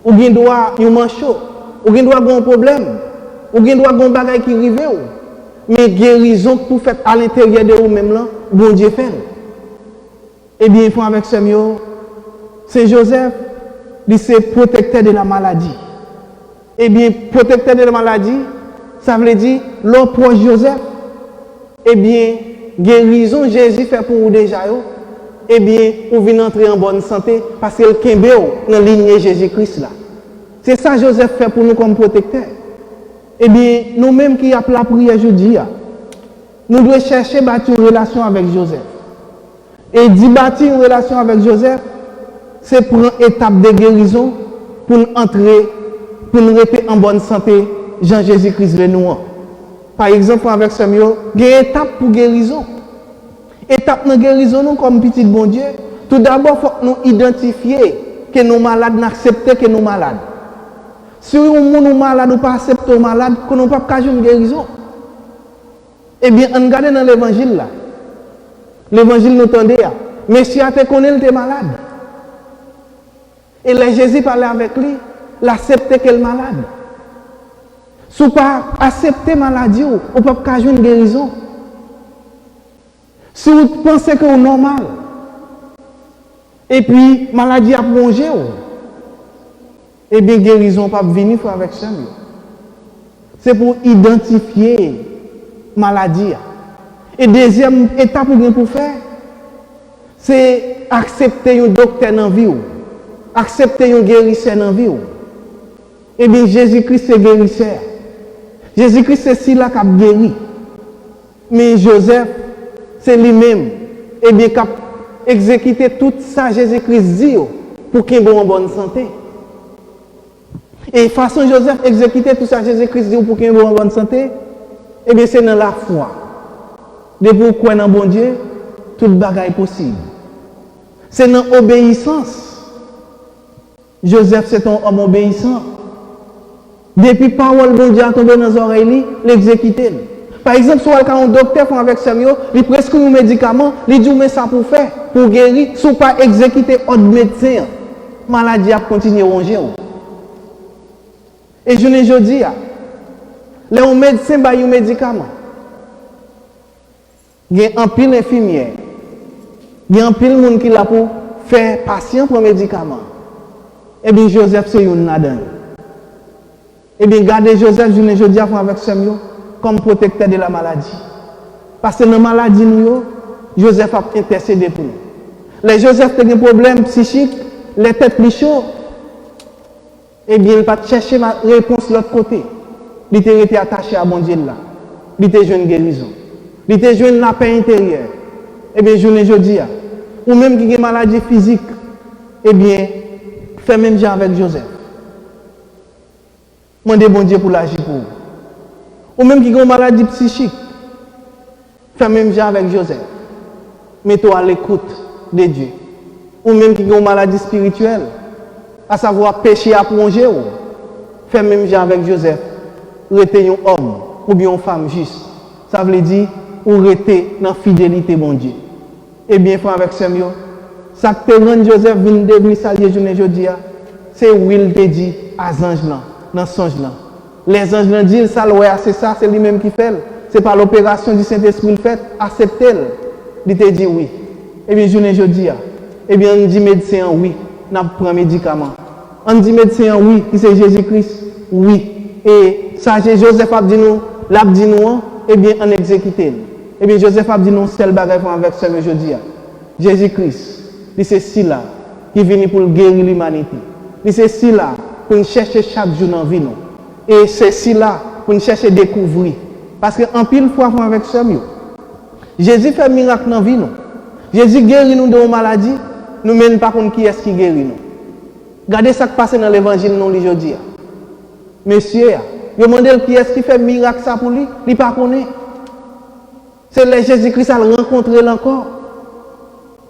Ou bien doit un manchot, ou bien doit un problème, ou bien doit un bagage qui arrive. Mais guérison pour faire à l'intérieur de vous-même là, bon Dieu fait. Eh bien, il faut avec ce mieux, c'est Joseph, c'est protecteur de la maladie. Eh bien, protecteur de la maladie, ça veut dire, l'homme proche Joseph, eh bien, guérison Jésus fait pour vous déjà, eh bien, vous venez entrer en bonne santé parce que le Kembe dans la lignée Jésus-Christ là. C'est ça Joseph fait pour nous comme protecteur. Eh bien, nous-mêmes qui avons la prière aujourd'hui, nous devons chercher à bâtir une relation avec Joseph. Et d'y bâtir une relation avec Joseph, c'est prendre une étape de guérison pour nous entrer, pour nous rester en bonne santé, Jean-Jésus-Christ le nous. Par exemple, avec Samuel, il y a une étape pour guérison. Étape de guérison, nous, comme petit bon Dieu, Tout d'abord, il faut que nous identifier que nous malades, nous accepter que nous malades. Si nous sommes malades ou pas accepter nous malades, que nous ne pouvons pas une guérison. Eh bien, on regarde dans l'évangile là. L'évangile nous tendait. Monsieur a te connaît, il était malade. Et là, Jésus parlait avec lui, l'accepter qu'elle est malade. Si vous pas accepter maladie, vous ne pouvez pas une guérison. Si vous pensez que vous êtes normal, et puis maladie a plongé, eh bien guérison pas venir avec ça. C'est pour identifier maladie. Et deuxième étape pour faire, c'est accepter un docteur dans la vie, accepter un guérisseur dans la vie. Eh bien Jésus-Christ c'est guérisseur. Jésus-Christ c'est celui-là qui a guéri. Mais Joseph, c'est lui-même, eh bien, qui a exécuté tout ça, Jésus-Christ dit, pour qu'il ait une bonne santé. Et façon Joseph exécuter tout ça, Jésus-Christ dit, pour qu'il ait une bonne santé, eh bien, c'est dans la foi. Depuis qu'on croit dans bon Dieu, toute bagaille est possible. C'est dans l'obéissance. Joseph, c'est un homme obéissant. Depuis parole bon Dieu a tombé dans les oreilles, l'exécuter. Par exemple, si un docteur avec Samuel, il prescrit un médicament, il dit mais ça pour faire, pour guérir, si pas exécuter autre médecin, maladie a continué à ronger. Et je ne dis pas, les médecins ont un médicament. Il y a un pile infirmière, il y a un pile monde qui l'a pour faire patient pour un médicament. Et bien Joseph, c'est une nadan. Et bien gardez Joseph, je ne dis pas avec Samuel, comme protecteur de la maladie. Parce que dans la maladie, Joseph a intercédé pour nous. Les Joseph ont des problèmes psychiques, les têtes plus chaudes. Eh bien, il va chercher ma réponse de l'autre côté. Il était attaché à bon Dieu là. Il était jeune guérison. Il était jeune la paix intérieure. Eh bien, je ne dis pas. Ou même qui a une maladie physique, eh bien, fait même genre avec Joseph. Demandez bon Dieu pour l'agir pour vous. Ou même qui a une maladie psychique, fais même genre avec Joseph. Mets-toi à l'écoute de Dieu. Ou même qui a une maladie spirituelle, à savoir péché à plonger, fais même genre avec Joseph. Restez un homme ou bien une femme juste. Ça veut dire, ou rester dans la fidélité, mon Dieu. Eh bien, frère avec Samuel, ça que te rend Joseph vient de lui saluer jeudi, c'est où il te dit à ange là, dans songe là. Les anges l'ont dit, ça, c'est ça, c'est lui-même qui fait. Ce n'est pas l'opération du Saint-Esprit qui fait, acceptez-le. Il te dit oui. Eh bien, je dis, eh bien, on dit médecin oui, on prend médicament. On dit médecin oui, qui c'est Jésus-Christ, oui. Et ça, Joseph a dit nous, l'a dit nous, eh bien, on exécute. Eh bien, Joseph a dit nous, c'est le bagage avec ce que je dis. Jésus-Christ, c'est celui-là qui vient pour guérir l'humanité. C'est celui-là pour nous chercher chaque jour dans la vie. Et c'est celui-là pour nous chercher à découvrir. Parce qu'en pile fois avec ce mieux. Jésus fait un miracle dans la vie. Jésus guérit nous de nos maladies. Nous ne même pas contre qui est-ce qui guérit nous. Regardez ce qui passe dans l'évangile nous aujourd'hui. Monsieur, je me demande qui est-ce qui fait miracle ça pour lui. Il ne pas connaît. C'est le Jésus-Christ a rencontré encore.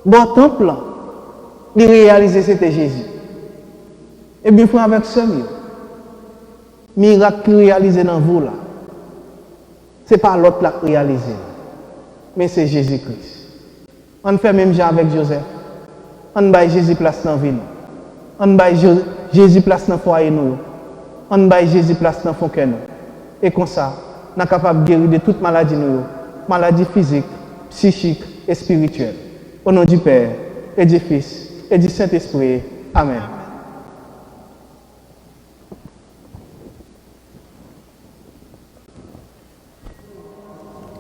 Bon temple, il réalisé c'était Jésus. Et bien, frère, avec ce miracle qui réalisé dans vous là, ce n'est pas l'autre qui réalisé, mais c'est Jésus-Christ. On fait même genre avec Joseph. On baille Jésus place dans la ville. On baille Jésus place dans le foyer. On baille Jésus place dans le fond. Et comme ça, on est capable de guérir de toute maladie, maladie physique, psychique et spirituelle. Au nom du Père, et du Fils, et du Saint-Esprit. Amen.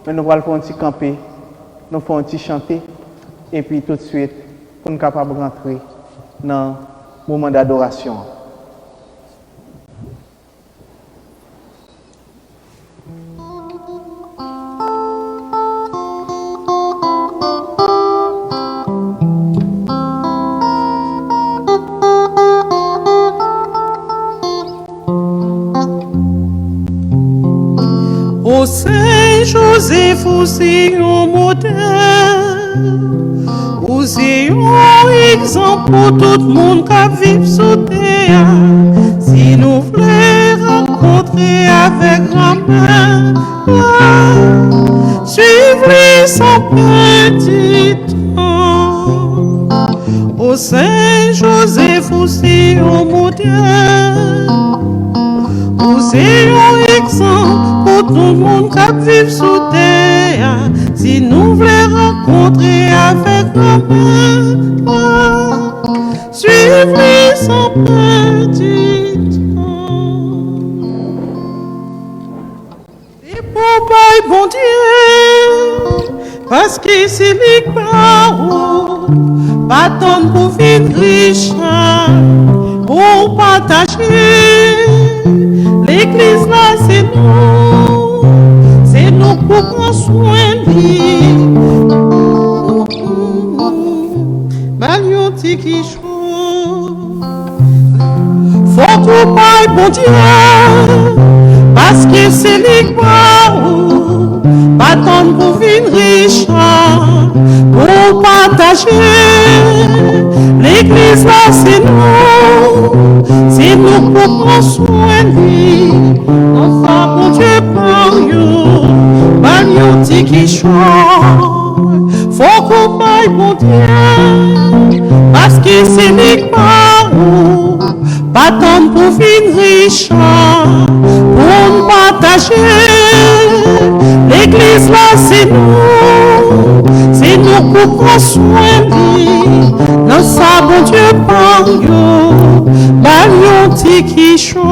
Mais nous allons faire un petit camper, nous faisons un petit chanter, et puis tout de suite, pour nous capables de rentrer dans le moment d'adoration. Ô Saint Joseph, vous êtes un modèle, vous êtes exemple pour tout le monde qui vit sous terre. Si nous voulons rencontrer avec grand-mère, suivre son petit temps. Au Saint-Joseph aussi au modèle. C'est un exemple pour tout le monde qui vit sous terre. Si nous voulons rencontrer avec grand-mère, suivre son petit temps. Et pour Père bon Dieu, parce que c'est lui pas tant pour vivre riche, pour partager. L'église là, c'est nous pour prendre soin de lui. Magnoti qui chaud. Faut qu'on paye bon Dieu, parce que c'est lui pas tant pour vivre riche, pour partager. L'église là, c'est nous pour prendre soin de lui. Enfin, bon Dieu, par you, Magnoti qui chante. Faut qu'on paye bon Dieu, parce que c'est lui pas tant pour vivre riche, pour nous partager. L'église là, c'est nous pour prendre soin de lui. Dans ça, bon Dieu, par you, Magnoti qui chante.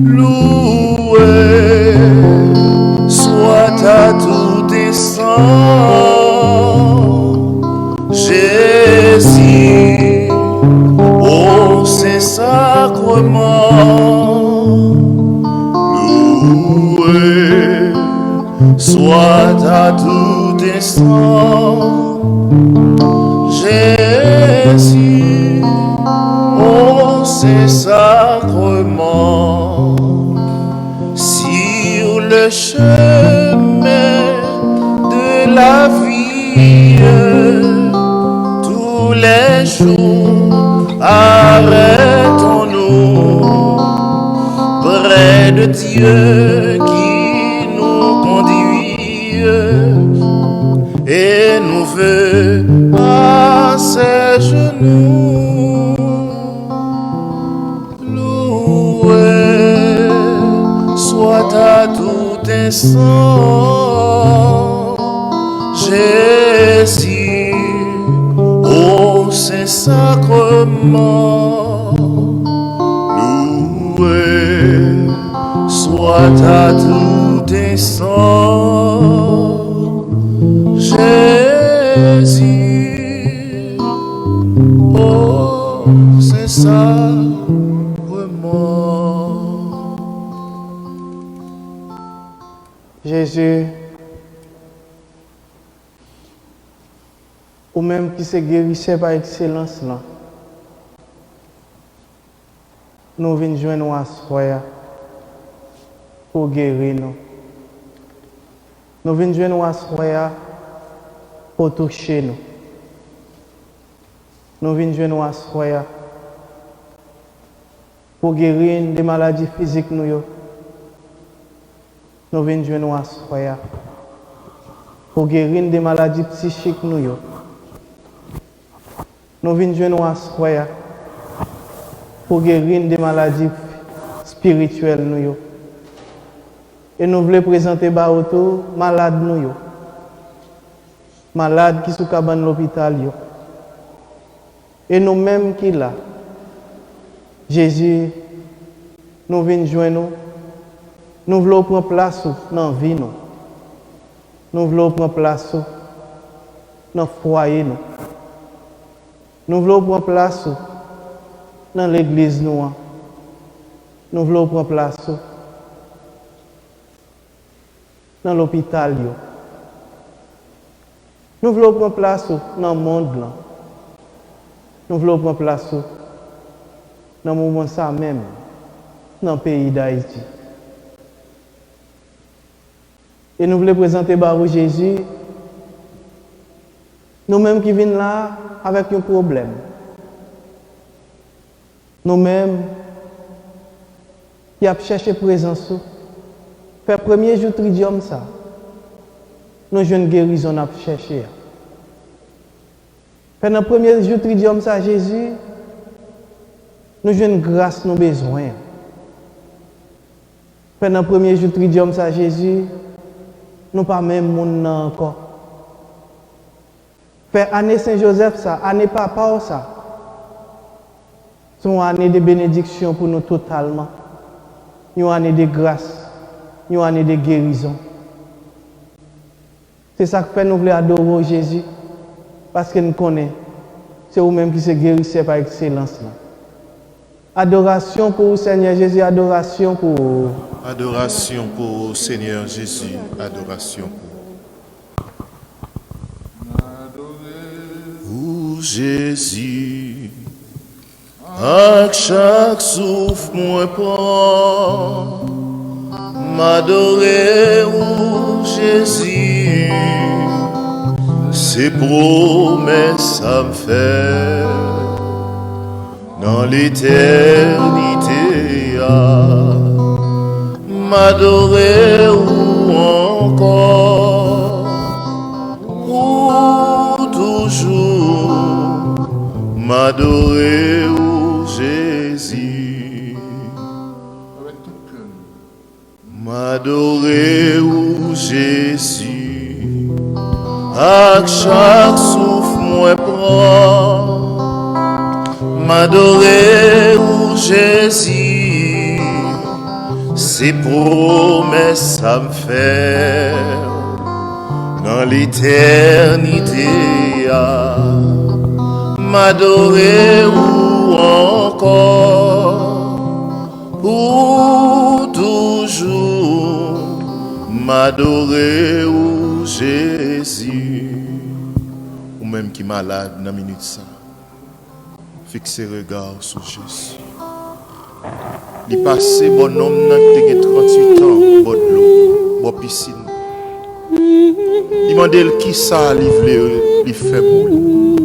Loué soit à tout instant Jésus, ô Saint-Sacrement. Loué soit à tout instant Jésus, ô Saint-Sacrement. Sur le chemin de la vie, tous les jours arrêtons-nous près de Dieu qui nous conduit et nous veut à ses genoux. Loué soit à tout instant Jésus, ô Saint-Sacrement. Loué soit à tout instant Jésus, ô Saint-Sacrement. Jésus, ou même qui se guérissait par excellence là, nous venons joindre à soi pour guérir nous. Nous venons joindre à soi pour toucher nous. Nous venons joindre à soi pour guérir des maladies physiques nous. Nous venons joindre à soi pour guérir des maladies psychiques nous. Nous venons joindre à soi pour guérir des maladies spirituelles nous. Et nous voulons présenter Baoto malade nous. Malade qui sont dans l'hôpital. Et nous-mêmes qui là. Jésus, nous venons joindre. Nous voulons prendre place dans la vie. Nous voulons prendre place dans le foyer. Nous voulons prendre place dans l'église. Nous voulons prendre place dans l'hôpital. Nous voulons prendre place dans le monde. Nous voulons prendre place dans le moment ça même, dans le pays d'Haïti. Et nous voulons présenter Barou Jésus Nous-mêmes qui venons là avec un problème. Nous-mêmes qui avons cherché présence. Fait premier jour tridium ça. Nous jouons une guérison à chercher. Fait dans le premier jour tridium ça Jésus, nous jouons une grâce nos besoins. Fait dans le premier jour tridium ça Jésus, nous pas même monde encore. Fait année Saint-Joseph ça, année papa ça. C'est une année de bénédiction pour nous totalement. Une année de grâce, une année de guérison. C'est ça que fait nous voulons adorer Jésus. Parce que nous connaissons. C'est vous-même qui se guérissez par excellence. Là. Adoration pour Seigneur Jésus, adoration pour... Adoration pour Seigneur Jésus, adoration pour Jésus. À chaque souffle, moi prends, m'adorer où Jésus, ses promesses à me faire dans l'éternité, m'adorer où encore, ou toujours, m'adorer où Jésus, m'adorer où Jésus, à chaque souffle moi prend, m'adorer où Jésus, ses promesses à me faire dans l'éternité, m'adorer où encore, pour toujours, m'adorer où Jésus. Ou même qui est malade dans la minute ça, fixer regard sur Jésus. Il passe bon homme qui a 38 ans, bon de l'eau, bon piscine. Il m'a dit qui ça il fait pour lui.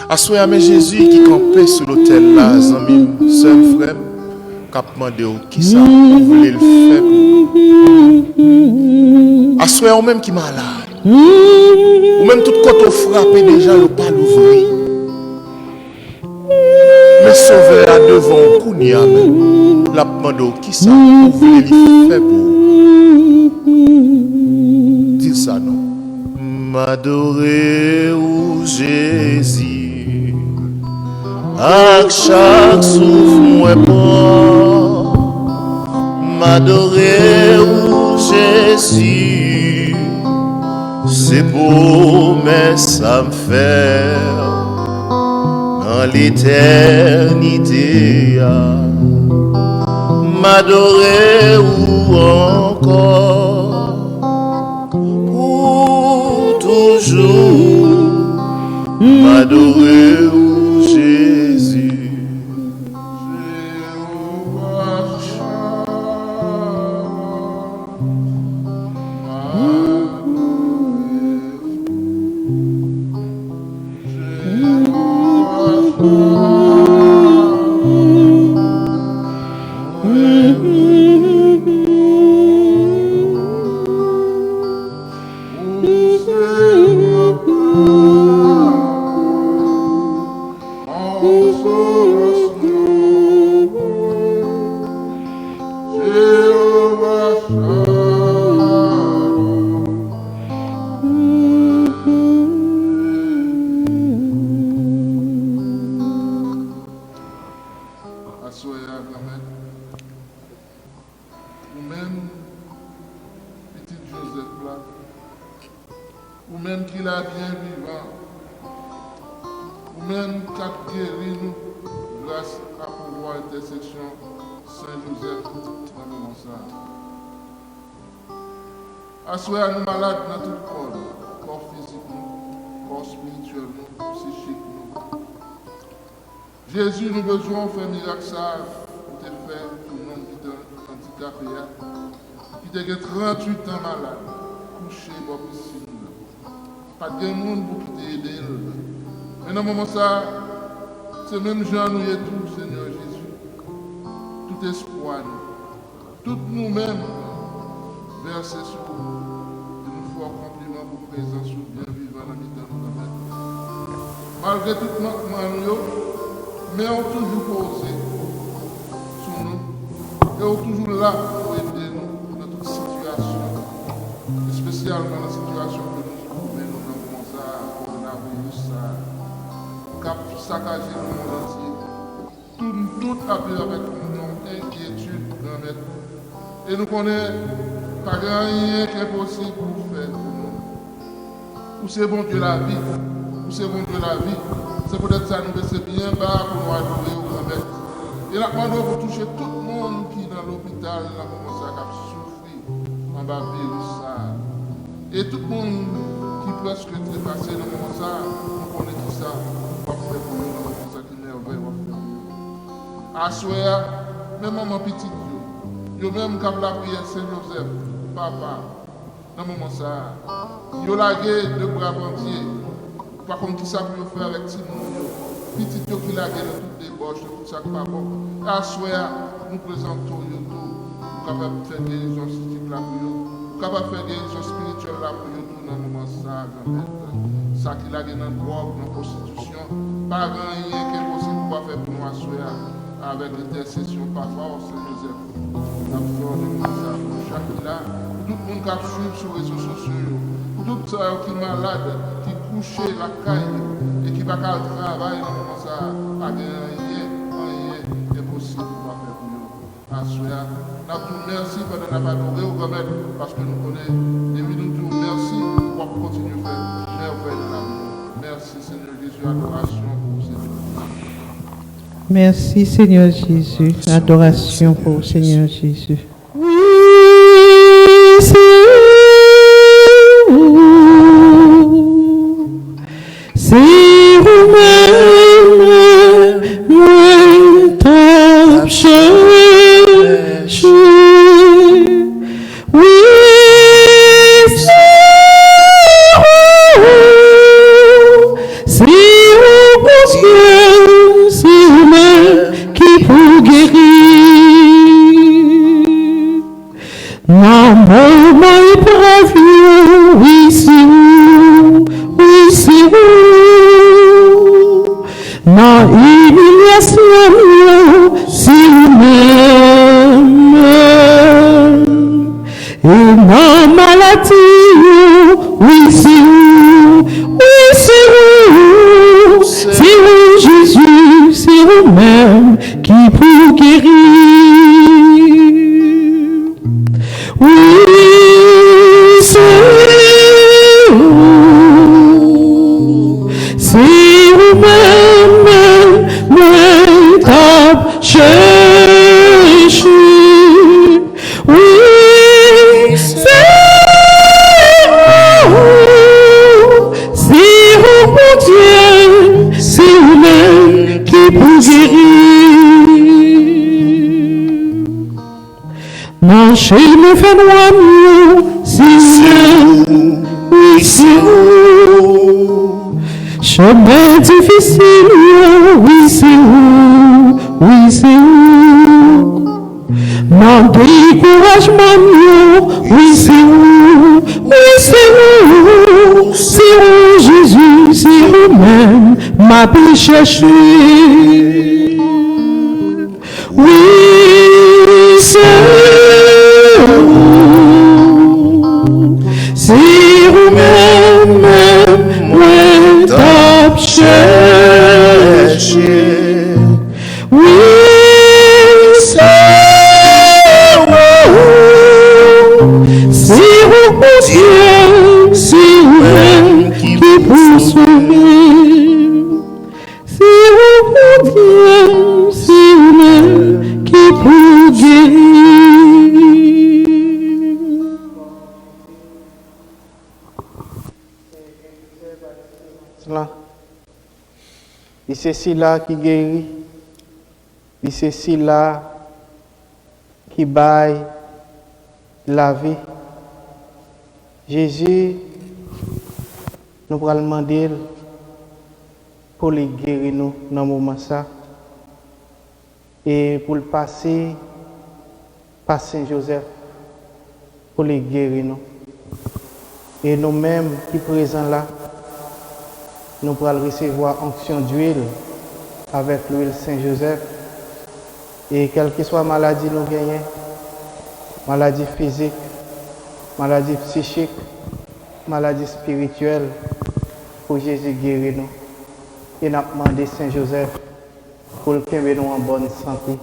Assoyez à Jésus qui campait sur l'autel là, amis, seul frère, qui a demandé qui ça voulait le faire pour lui. Assoyez au même qui est malade. Ou même tout côté frappé déjà, le pas l'ouvrir. Mais sauver à devant Kounia même. La demande qui ça voulait le faire pour lui. Dis ça non. M'adorer où Jésus, à chaque souffle moi prend, m'adorer où Jésus, ses promesses à me faire dans l'éternité, m'adorer où encore, pour toujours, m'adorer où Jésus. Assoyez à nous malades dans tout le corps physique, corps spirituel, psychique. Jésus, nous besoin de faire miracle ça pour te faire pour nous qui sont handicapés, qui ont 38 ans malade, couché dans la piscine. Pas de monde pour t'aider. Mais dans le moment ça, c'est même Jean nous et tout, Seigneur Jésus. Tout espoir, tout nous-mêmes, versés sur nous. Et nous faisons compliment pour présence ou bien vivant dans la vie de nous. Malgré tout manquement, mais on toujours posé sur nous. Et on toujours là pour aider nous dans toute situation. Et spécialement dans la situation que nous trouvons dans le coronavirus, cap saccagé le monde entier. Tout a vu avec une inquiétude, grand-mère. Et nous connaissons pas rien qui est possible pour faire pour nous. Ou c'est bon Dieu la vie, ou c'est bon Dieu la vie. C'est peut-être ça nous c'est bien bas pour nous adorer au grand-mère. Et là, on doit toucher tout le monde qui est dans l'hôpital, là, comment ça a souffert en bas virus ça. Et tout le monde qui presque trépassé dans le moment ça, on connaît tout ça. On va faire pour nous dans le moment ça qui merveille, on va faire. À soir, même maman petite, yo même quand la prière Saint-Joseph, papa, dans le moment ça, yo lagué de bras entiers. Par contre, qui ça peut faire avec Timon, petit yo qui lagué de toutes les boches, de tout ça qui pas bon. À soir, nous présentons yo tout, nous capables de faire des guérisons physiques là pour yo, nous capables de faire des guérisons spirituelles là pour yo tout dans le moment ça, ça qui lagué dans le drogue, dans la prostitution, pas rien qui est possible pour faire pour nous à soir. Avec l'intercession parfois au Saint-Joseph. Nous avons ça pour chaque là. Tout le monde qui suit sur les réseaux sociaux, tout ceux qui sont malades, qui couchent la caille et qui ne peuvent pas travailler dans le moment ça, pas rien est possible pour faire pour nous. Assoya, nous avons merci pour nous adorer au grand parce que nous connaissons et nous disons merci pour continuer à faire merveille dans la vie. Merci Seigneur Jésus, adoration pour Seigneur. Merci Seigneur Jésus. Adoration pour Seigneur Jésus. Oui, c'est vous-même, t'as cherché. Oui, c'est vous, c'est vous-même qui vous guérir. Non, moment épreuve, oui, c'est vous, oui, c'est vous. Non, humiliation, c'est vous-même. Et non, maladie, oui, c'est vous, oui, c'est vous. C'est vous, Jésus, c'est vous-même qui vous guérir. Oui, c'est vous, c'est vous-même, moi t'as cherché. Oui, c'est vous, mon Dieu, c'est vous-même qui vous guérir. Mon chéri me fait noir, c'est vous, oui, c'est vous. Chemin difficile, oui, c'est vous, oui, c'est vous. Mon découragement, oui, c'est vous, oui, c'est vous. C'est vous, Jésus, c'est vous-même, m'a pu chercher. Oui, c'est vous, c'est vous-même, moi t'as cherché. Oui, c'est vous, mon Dieu, c'est vous-même qui vous sauver. C'est vous, mon Dieu, c'est vous-même qui vous guérir. Et c'est celui-là qui guérit. Et c'est celui-là qui baille la vie. Jésus nous allons demander pour les guérir nous dans le moment ça et pour le passer par Saint-Joseph pour les guérir nous. Et nous-mêmes qui sommes présents là, nous allons recevoir onction d'huile avec l'huile Saint-Joseph. Et quelle que soit la maladie nous gagnons, maladie physique, maladie psychique, maladie spirituelle, pour Jésus guérir nous. Et nous avons demandé Saint-Joseph pour le faire nous en bonne santé.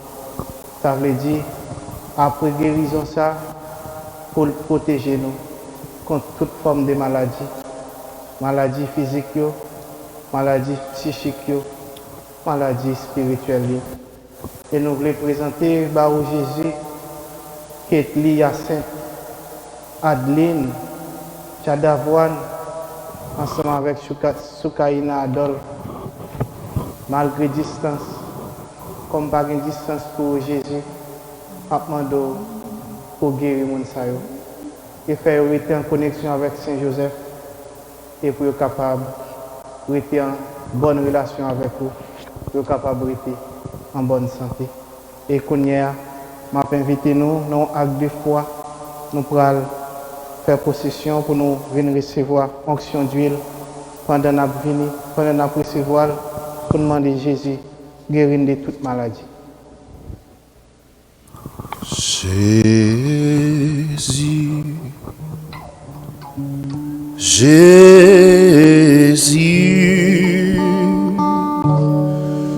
Ça veut dire, après guérison, ça, pour le protéger nous contre toute forme de maladie. Maladie physique, maladie psychique, maladie spirituelle. Et nous voulons présenter Barou Jésus, qui est lié à Sainte Adeline, Chadavoine, ensemble avec Soukaina Adolphe, malgré distance, comme pas une distance pour Jésus, à demander pour guérir mon sayo. Et faire rester en connexion avec Saint-Joseph et pour être capable de rester en bonne relation avec vous, pour être capable de rester en bonne santé. Et qu'on y a, m'a invité nous, non acte de foi, nous pourrons faire possession pour nous venir recevoir onction d'huile pendant nous venir, pendant nous recevoir, pour demander Jésus guérir de toute maladie. Jésus, Jésus,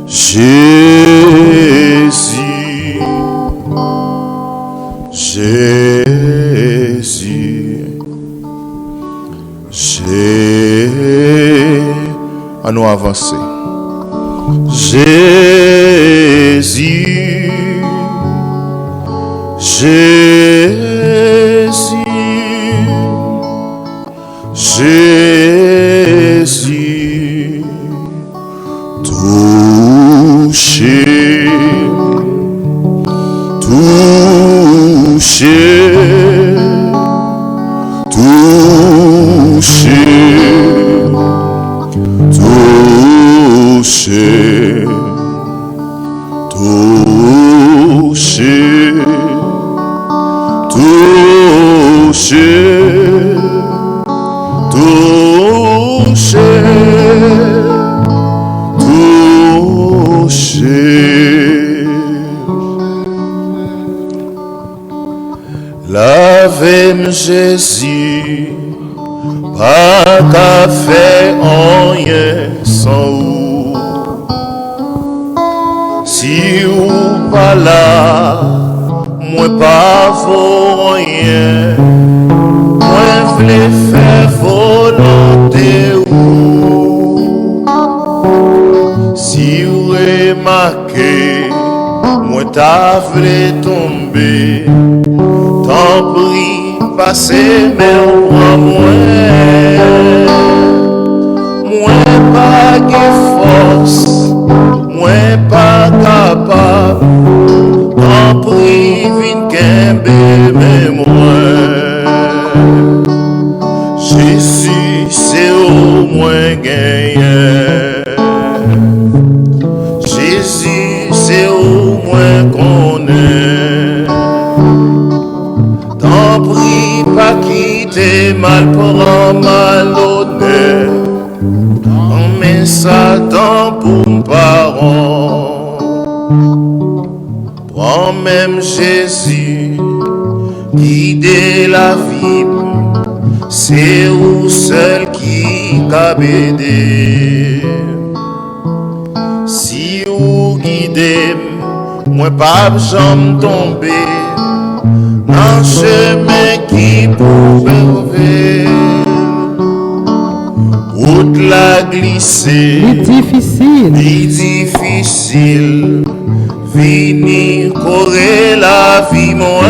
Jésus, Jésus, Jésus, à nous avancer. Jésus, Jésus, Jésus, touchez, touchez, touchez, touchez, touchez, touchez, touchez. Lavez-moi Jésus, pas qu'à faire rien sans vous. Si ou pas là, moi pas vaut rien. Moi v'lais faire volonté ou. Si ou remarqué, moi ta v'lais tomber. Tant pis, passez, mais au moins moi pas de force, moi pas capable. Tant pis, vin kembe, mais moi Jésus, c'est au moins gagné. Jésus, c'est au moins qu'on est. Tant pis, pas quitter mal pour un malhonnête. On met Satan pour un parent. Prends même Jésus, guider la vie. C'est vous seul qui cabédé. Si vous guidez, moi pas j'en tomber. Un chemin qui pouvait ouvrir, route la glisser, difficile, venir courir la vie moi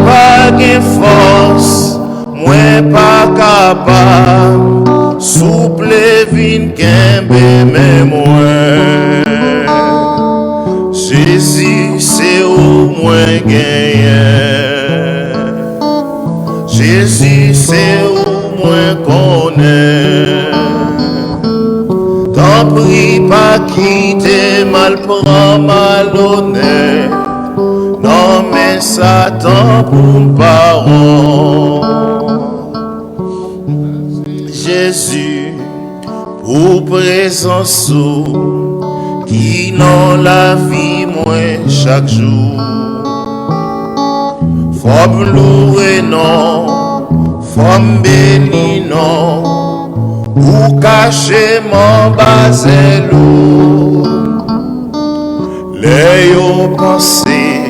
pas de force, moi pas capable, souple vin kembe mais moi. Jésus, c'est au moins gagné. Jésus, Jésus, c'est où moi connais. T'en prie pas quitter mal prend malhonnête. Non mais Satan pour parole. Jésus, pour présence qui dans la vie moi chaque jour. Faut louer non, faut bénir non, ou cacher mon basé lourd. Les yo pensé,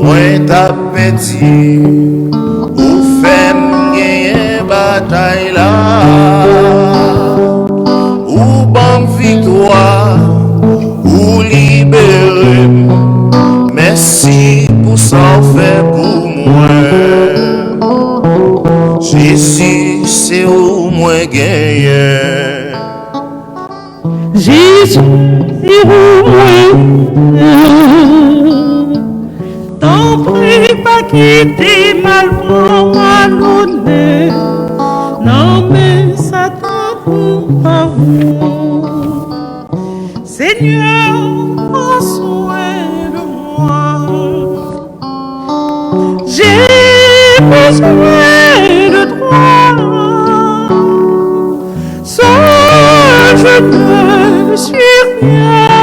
moi t'as petit, ou fait gagner bataille là, ou bonne victoire, ou libérer. Merci pour s'en faire pour moi. Jésus, c'est où moi gagné. Jésus, c'est où moi. T'en prie pas quitter mal pour malhonnête. Non mais Satan pour pas vous. Seigneur, prends soin de moi. J'ai besoin de toi. Seul je ne suis rien.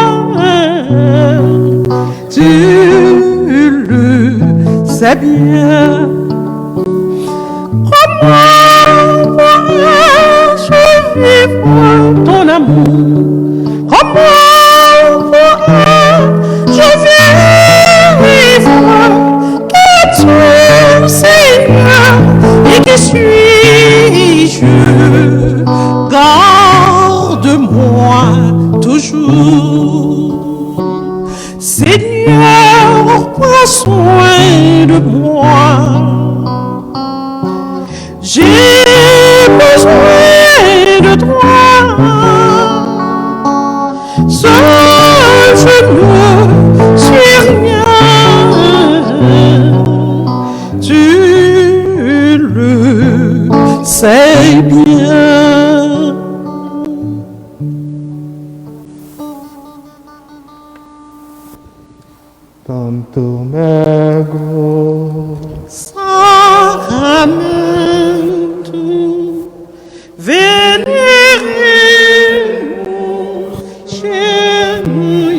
Tu le sais bien. Comment pourrais-je vivre ton amour? Comment pourrais-je vivre que tu, Seigneur, et que suis-je? Garde-moi toujours. Seigneur, prends soin de moi. J'ai besoin de toi. Seul je ne suis rien. Tu le sais bien. Tanto mego, Sacramento, veneremos Gemui,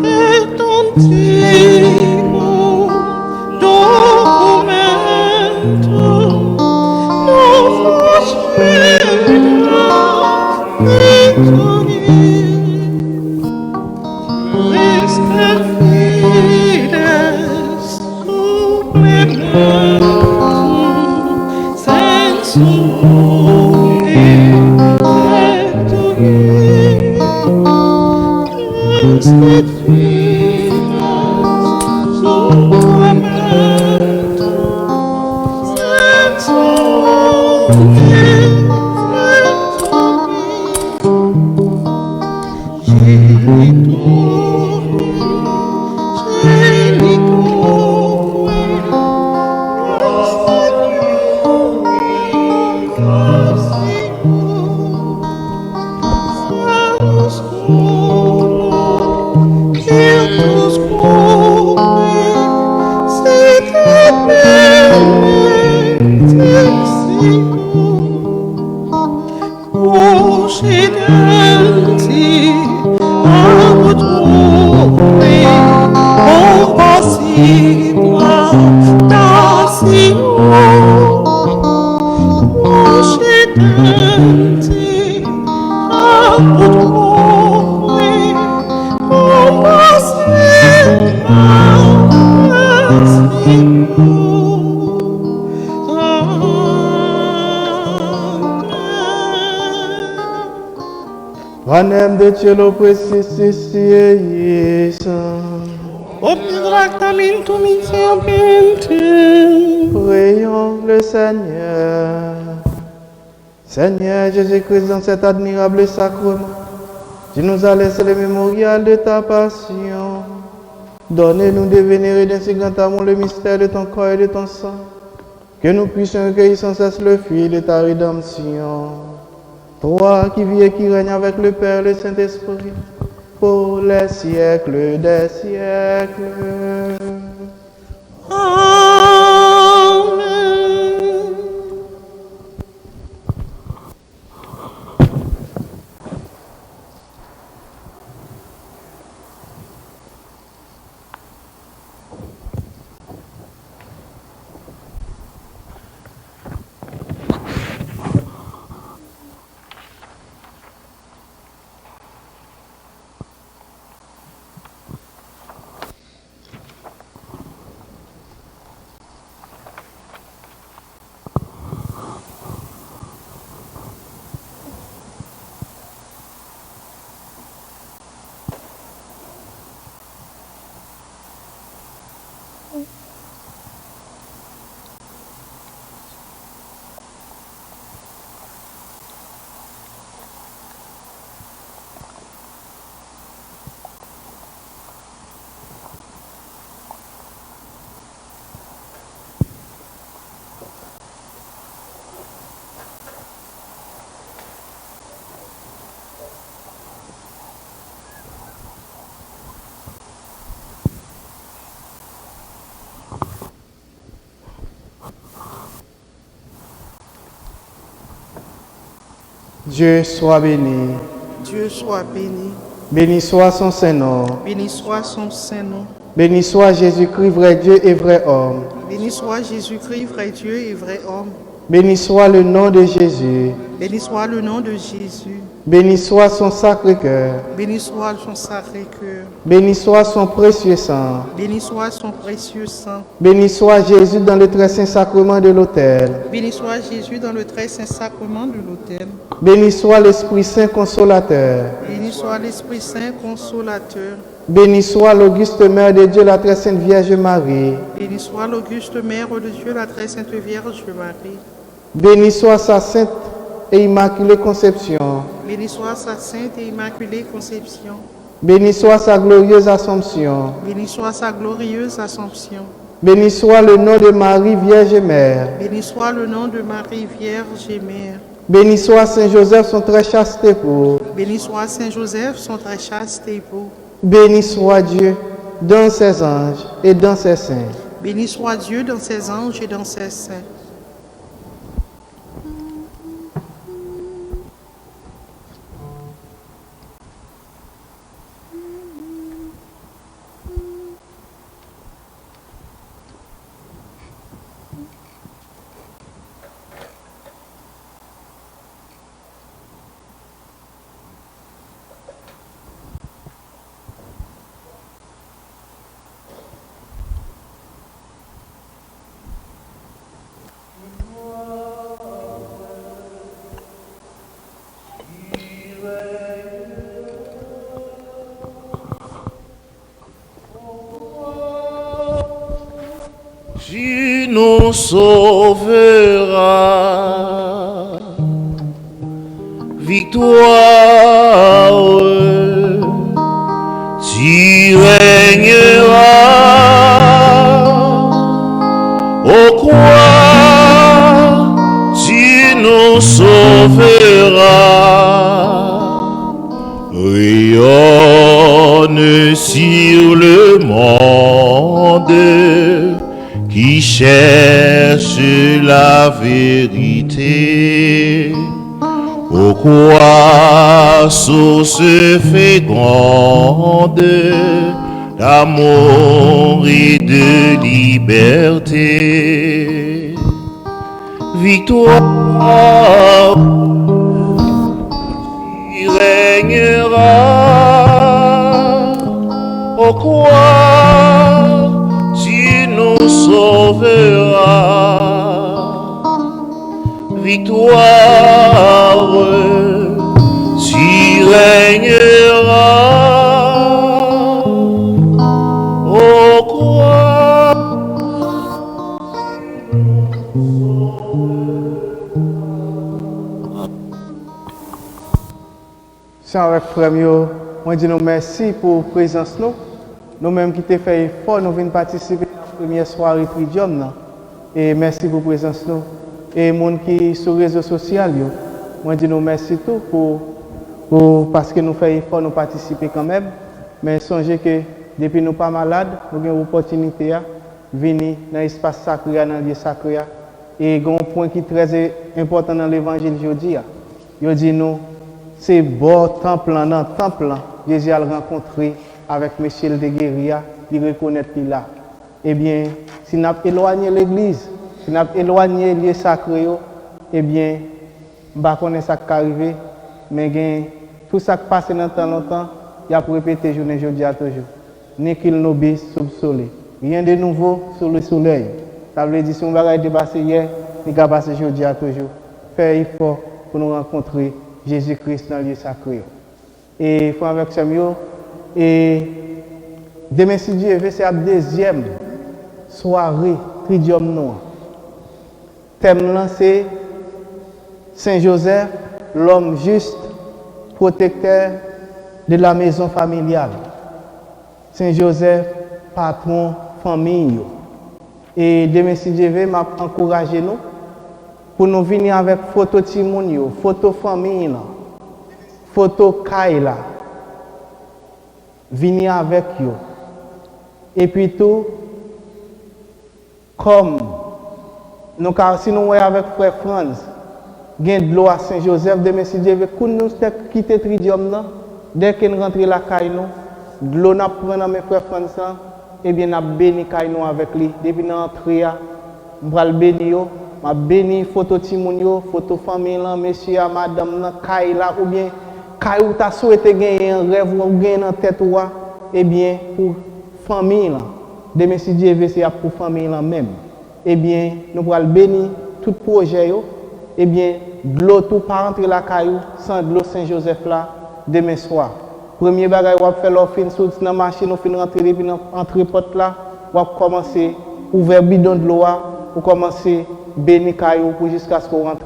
et antigo documento, novos Panem de cielo precis Obtractamento miseramente. Prions le Seigneur. Seigneur Jésus-Christ, dans cet admirable sacrement, tu nous as laissé le mémorial de ta passion. Donnez-nous de vénérer d'un si grand amour le mystère de ton corps et de ton sang, Que nous puissions recueillir sans cesse le fruit de ta rédemption. Toi qui vis et qui règnes avec le Père et le Saint-Esprit, pour les siècles des siècles. Amen. Dieu soit béni. Dieu soit béni. Béni soit son Saint-Nom. Béni soit son Saint-Nom. Béni soit Jésus-Christ, vrai Dieu et vrai homme. Béni soit Jésus-Christ, vrai Dieu et vrai homme. Béni soit le nom de Jésus. Béni soit le nom de Jésus. Béni soit son sacré-cœur. Béni soit son sacré-cœur. Béni soit son précieux sang. Béni soit son précieux sang. Béni soit Jésus dans le très saint sacrement de l'autel. Béni soit Jésus dans le très saint sacrement de l'autel. Béni soit l'Esprit Saint consolateur. Béni soit l'Esprit Saint consolateur. Béni soit l'auguste Mère de Dieu, la très sainte Vierge Marie. Béni soit l'auguste Mère de Dieu, la très sainte Vierge Marie. Béni soit sa sainte et immaculée conception. Béni soit sa sainte et immaculée conception. Béni soit sa glorieuse Assomption. Béni soit sa glorieuse Assomption. Béni soit le nom de Marie, Vierge Mère. Béni soit le nom de Marie, Vierge et Mère. Béni soit Saint Joseph, son très chaste époux. Béni soit Saint Joseph, son très chaste époux. Béni soit Dieu dans ses anges et dans ses saints. Béni soit Dieu dans ses anges et dans ses saints. Tu nous sauveras. Victoire, tu régneras. Ô croix, tu nous sauveras. Rayonne sur le monde qui cherche la vérité. Ô croix, source féconde d'amour et de liberté. Victoire, tu régneras. Ô croix, tu nous sauveras. Victoire, tu régneras. Ô croix, C'est avec frère, moi dis nous merci pour la présence nous. Nous-mêmes qui t'ai fait effort, nous venons participer à la première soirée Tridium. Et merci pour la présence nous. Et les gens qui sont sur les réseaux sociaux, moi dis nous merci tout parce que nous faisons effort, nous participer quand même. Mais songez que depuis nous pas malades, nous avons l'opportunité de venir dans l'espace sacré, dans le lieu sacré. Et il y a un point qui est très important dans l'évangile aujourd'hui. Il dit nous, c'est bon temple, dans le temple, Jésus a rencontré avec Michel de Guérilla, il reconnaît qu'il est là. Eh bien, si nous avons éloigné l'église, si nous avons éloigné le lieu sacré, eh bien, je ne connais pas ce qui est arrivé, mais tout ça qui passe dans le temps longtemps, il y a répété journée aujourd'hui à toujours. Ni qu'il n'obéit sous le soleil. Rien de nouveau sur le soleil. Ça veut dire si on va dépasser hier, il va passer aujourd'hui à toujours. Faire effort pour nous rencontrer Jésus-Christ dans le lieu sacré. Et il faut avec ça mieux. Et demain, si Dieu veut, c'est la deuxième soirée Tridium Noir. Thème là, c'est Saint-Joseph, l'homme juste, protecteur de la maison familiale. Saint-Joseph, patron famille. Et demain, si Dieu veut, m'a encouragé nous pour nous venir avec photo Timonio, photo famille, photo Kaila. Venir avec eux. Et puis tout, comme nous, si nous sommes avec frère Franz, gain de l'eau à Saint-Joseph, demain si Dieu veut, quand nous quitter Tridium, dès que nous rentrons la caille, de l'eau nous prenons dans mes frères Franz, et bien nous béni caille avec lui. Depuis nous entrée, nous allons bénir, nous béni photo Timonio, photo famille, monsieur, madame, caille là, ou bien quand tu as souhaité gagner un rêve ou gagner dans tête, eh bien, pour famille, demain si Dieu veut, c'est pour famille même. Eh bien, nous allons bénir tout projet, eh bien, de l'eau tout pas rentrer la caillou, sans de l'eau Saint-Joseph là, demain soir. Premier bagage, on va faire l'offre sur la machine, on va rentrer depuis l'entrepôt là, on va commencer à ouvrir le bidon de l'eau, pour commencer à bénir caillou jusqu'à ce qu'on rentre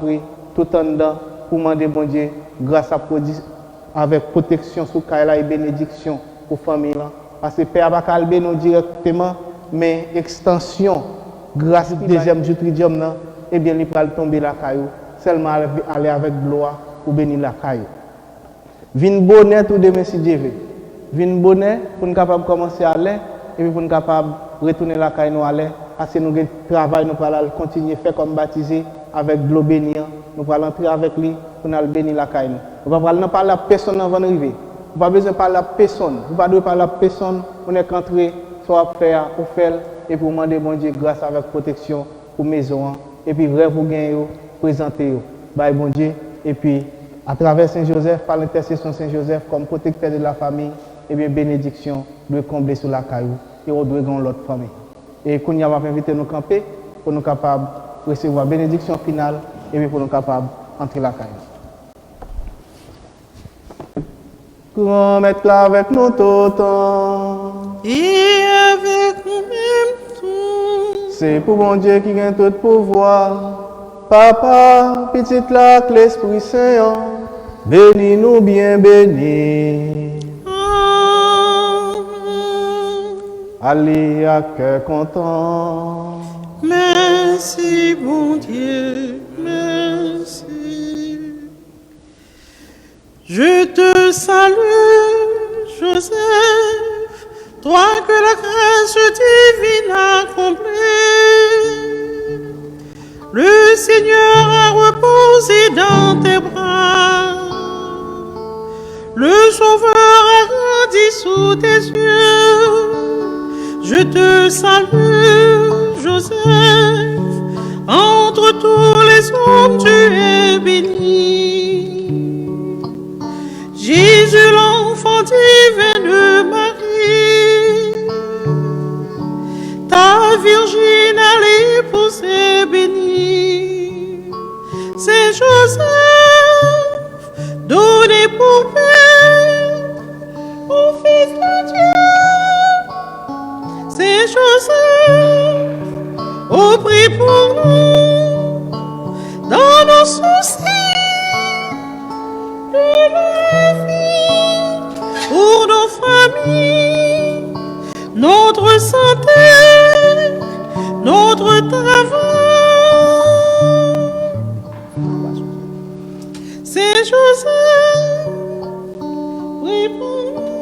tout en dedans pour demander bon Dieu, grâce à avec protection sous Kaila et bénédiction pour la famille. Parce que le Père va pas nous directement, mais extension, grâce au deuxième jour Tridium, eh bien, il va tomber la caillou. Seulement aller avec gloire pour bénir la caillou. Vin bonnet tout demain si Dieu veut. Vin bonnet pour nous capable commencer à aller et puis pour nous capable retourner la caillou à aller. Parce que nous avons travail, nous allons continuer à faire comme baptisé avec de l'eau bénie. Nous allons entrer avec lui pour nous bénir la caillou. On ne va pas parler à personne avant d'arriver. On n'a pas besoin de parler à personne. On ne va pas parler à personne. On est entré, soit faire, ou faire, et pour demander bon Dieu grâce avec protection pour maison. Et puis, rêve pour gagner, présenter. Bye bon Dieu. Et puis, à travers Saint-Joseph, par l'intercession de Saint-Joseph, comme protecteur de la famille, et bien, bénédiction doit combler sur la caillou. Et on doit gagner l'autre famille. Et quand nous avons invité nous camper, pour nous capables de recevoir la bénédiction finale, et puis pour nous capables d'entrer la caillou. Grand Maître là avec nous tout le temps. Et avec nous-mêmes tout. C'est pour mon Dieu qui gagne tout pouvoir. Papa, petite là, l'Esprit Saint, bénis-nous bien bénis. Allez à cœur content. Merci, bon Dieu, merci. Je te salue, Joseph, toi que la grâce divine a comblé. Le Seigneur a reposé dans tes bras. Le Sauveur a grandi sous tes yeux. Je te salue, Joseph, entre tous les hommes tu es béni. Jésus, l'enfant divin de Marie, ta virginale épouse est bénie. C'est Joseph, donné pour père au Fils de Dieu. C'est Joseph, au prix Joseph, prie pour nous.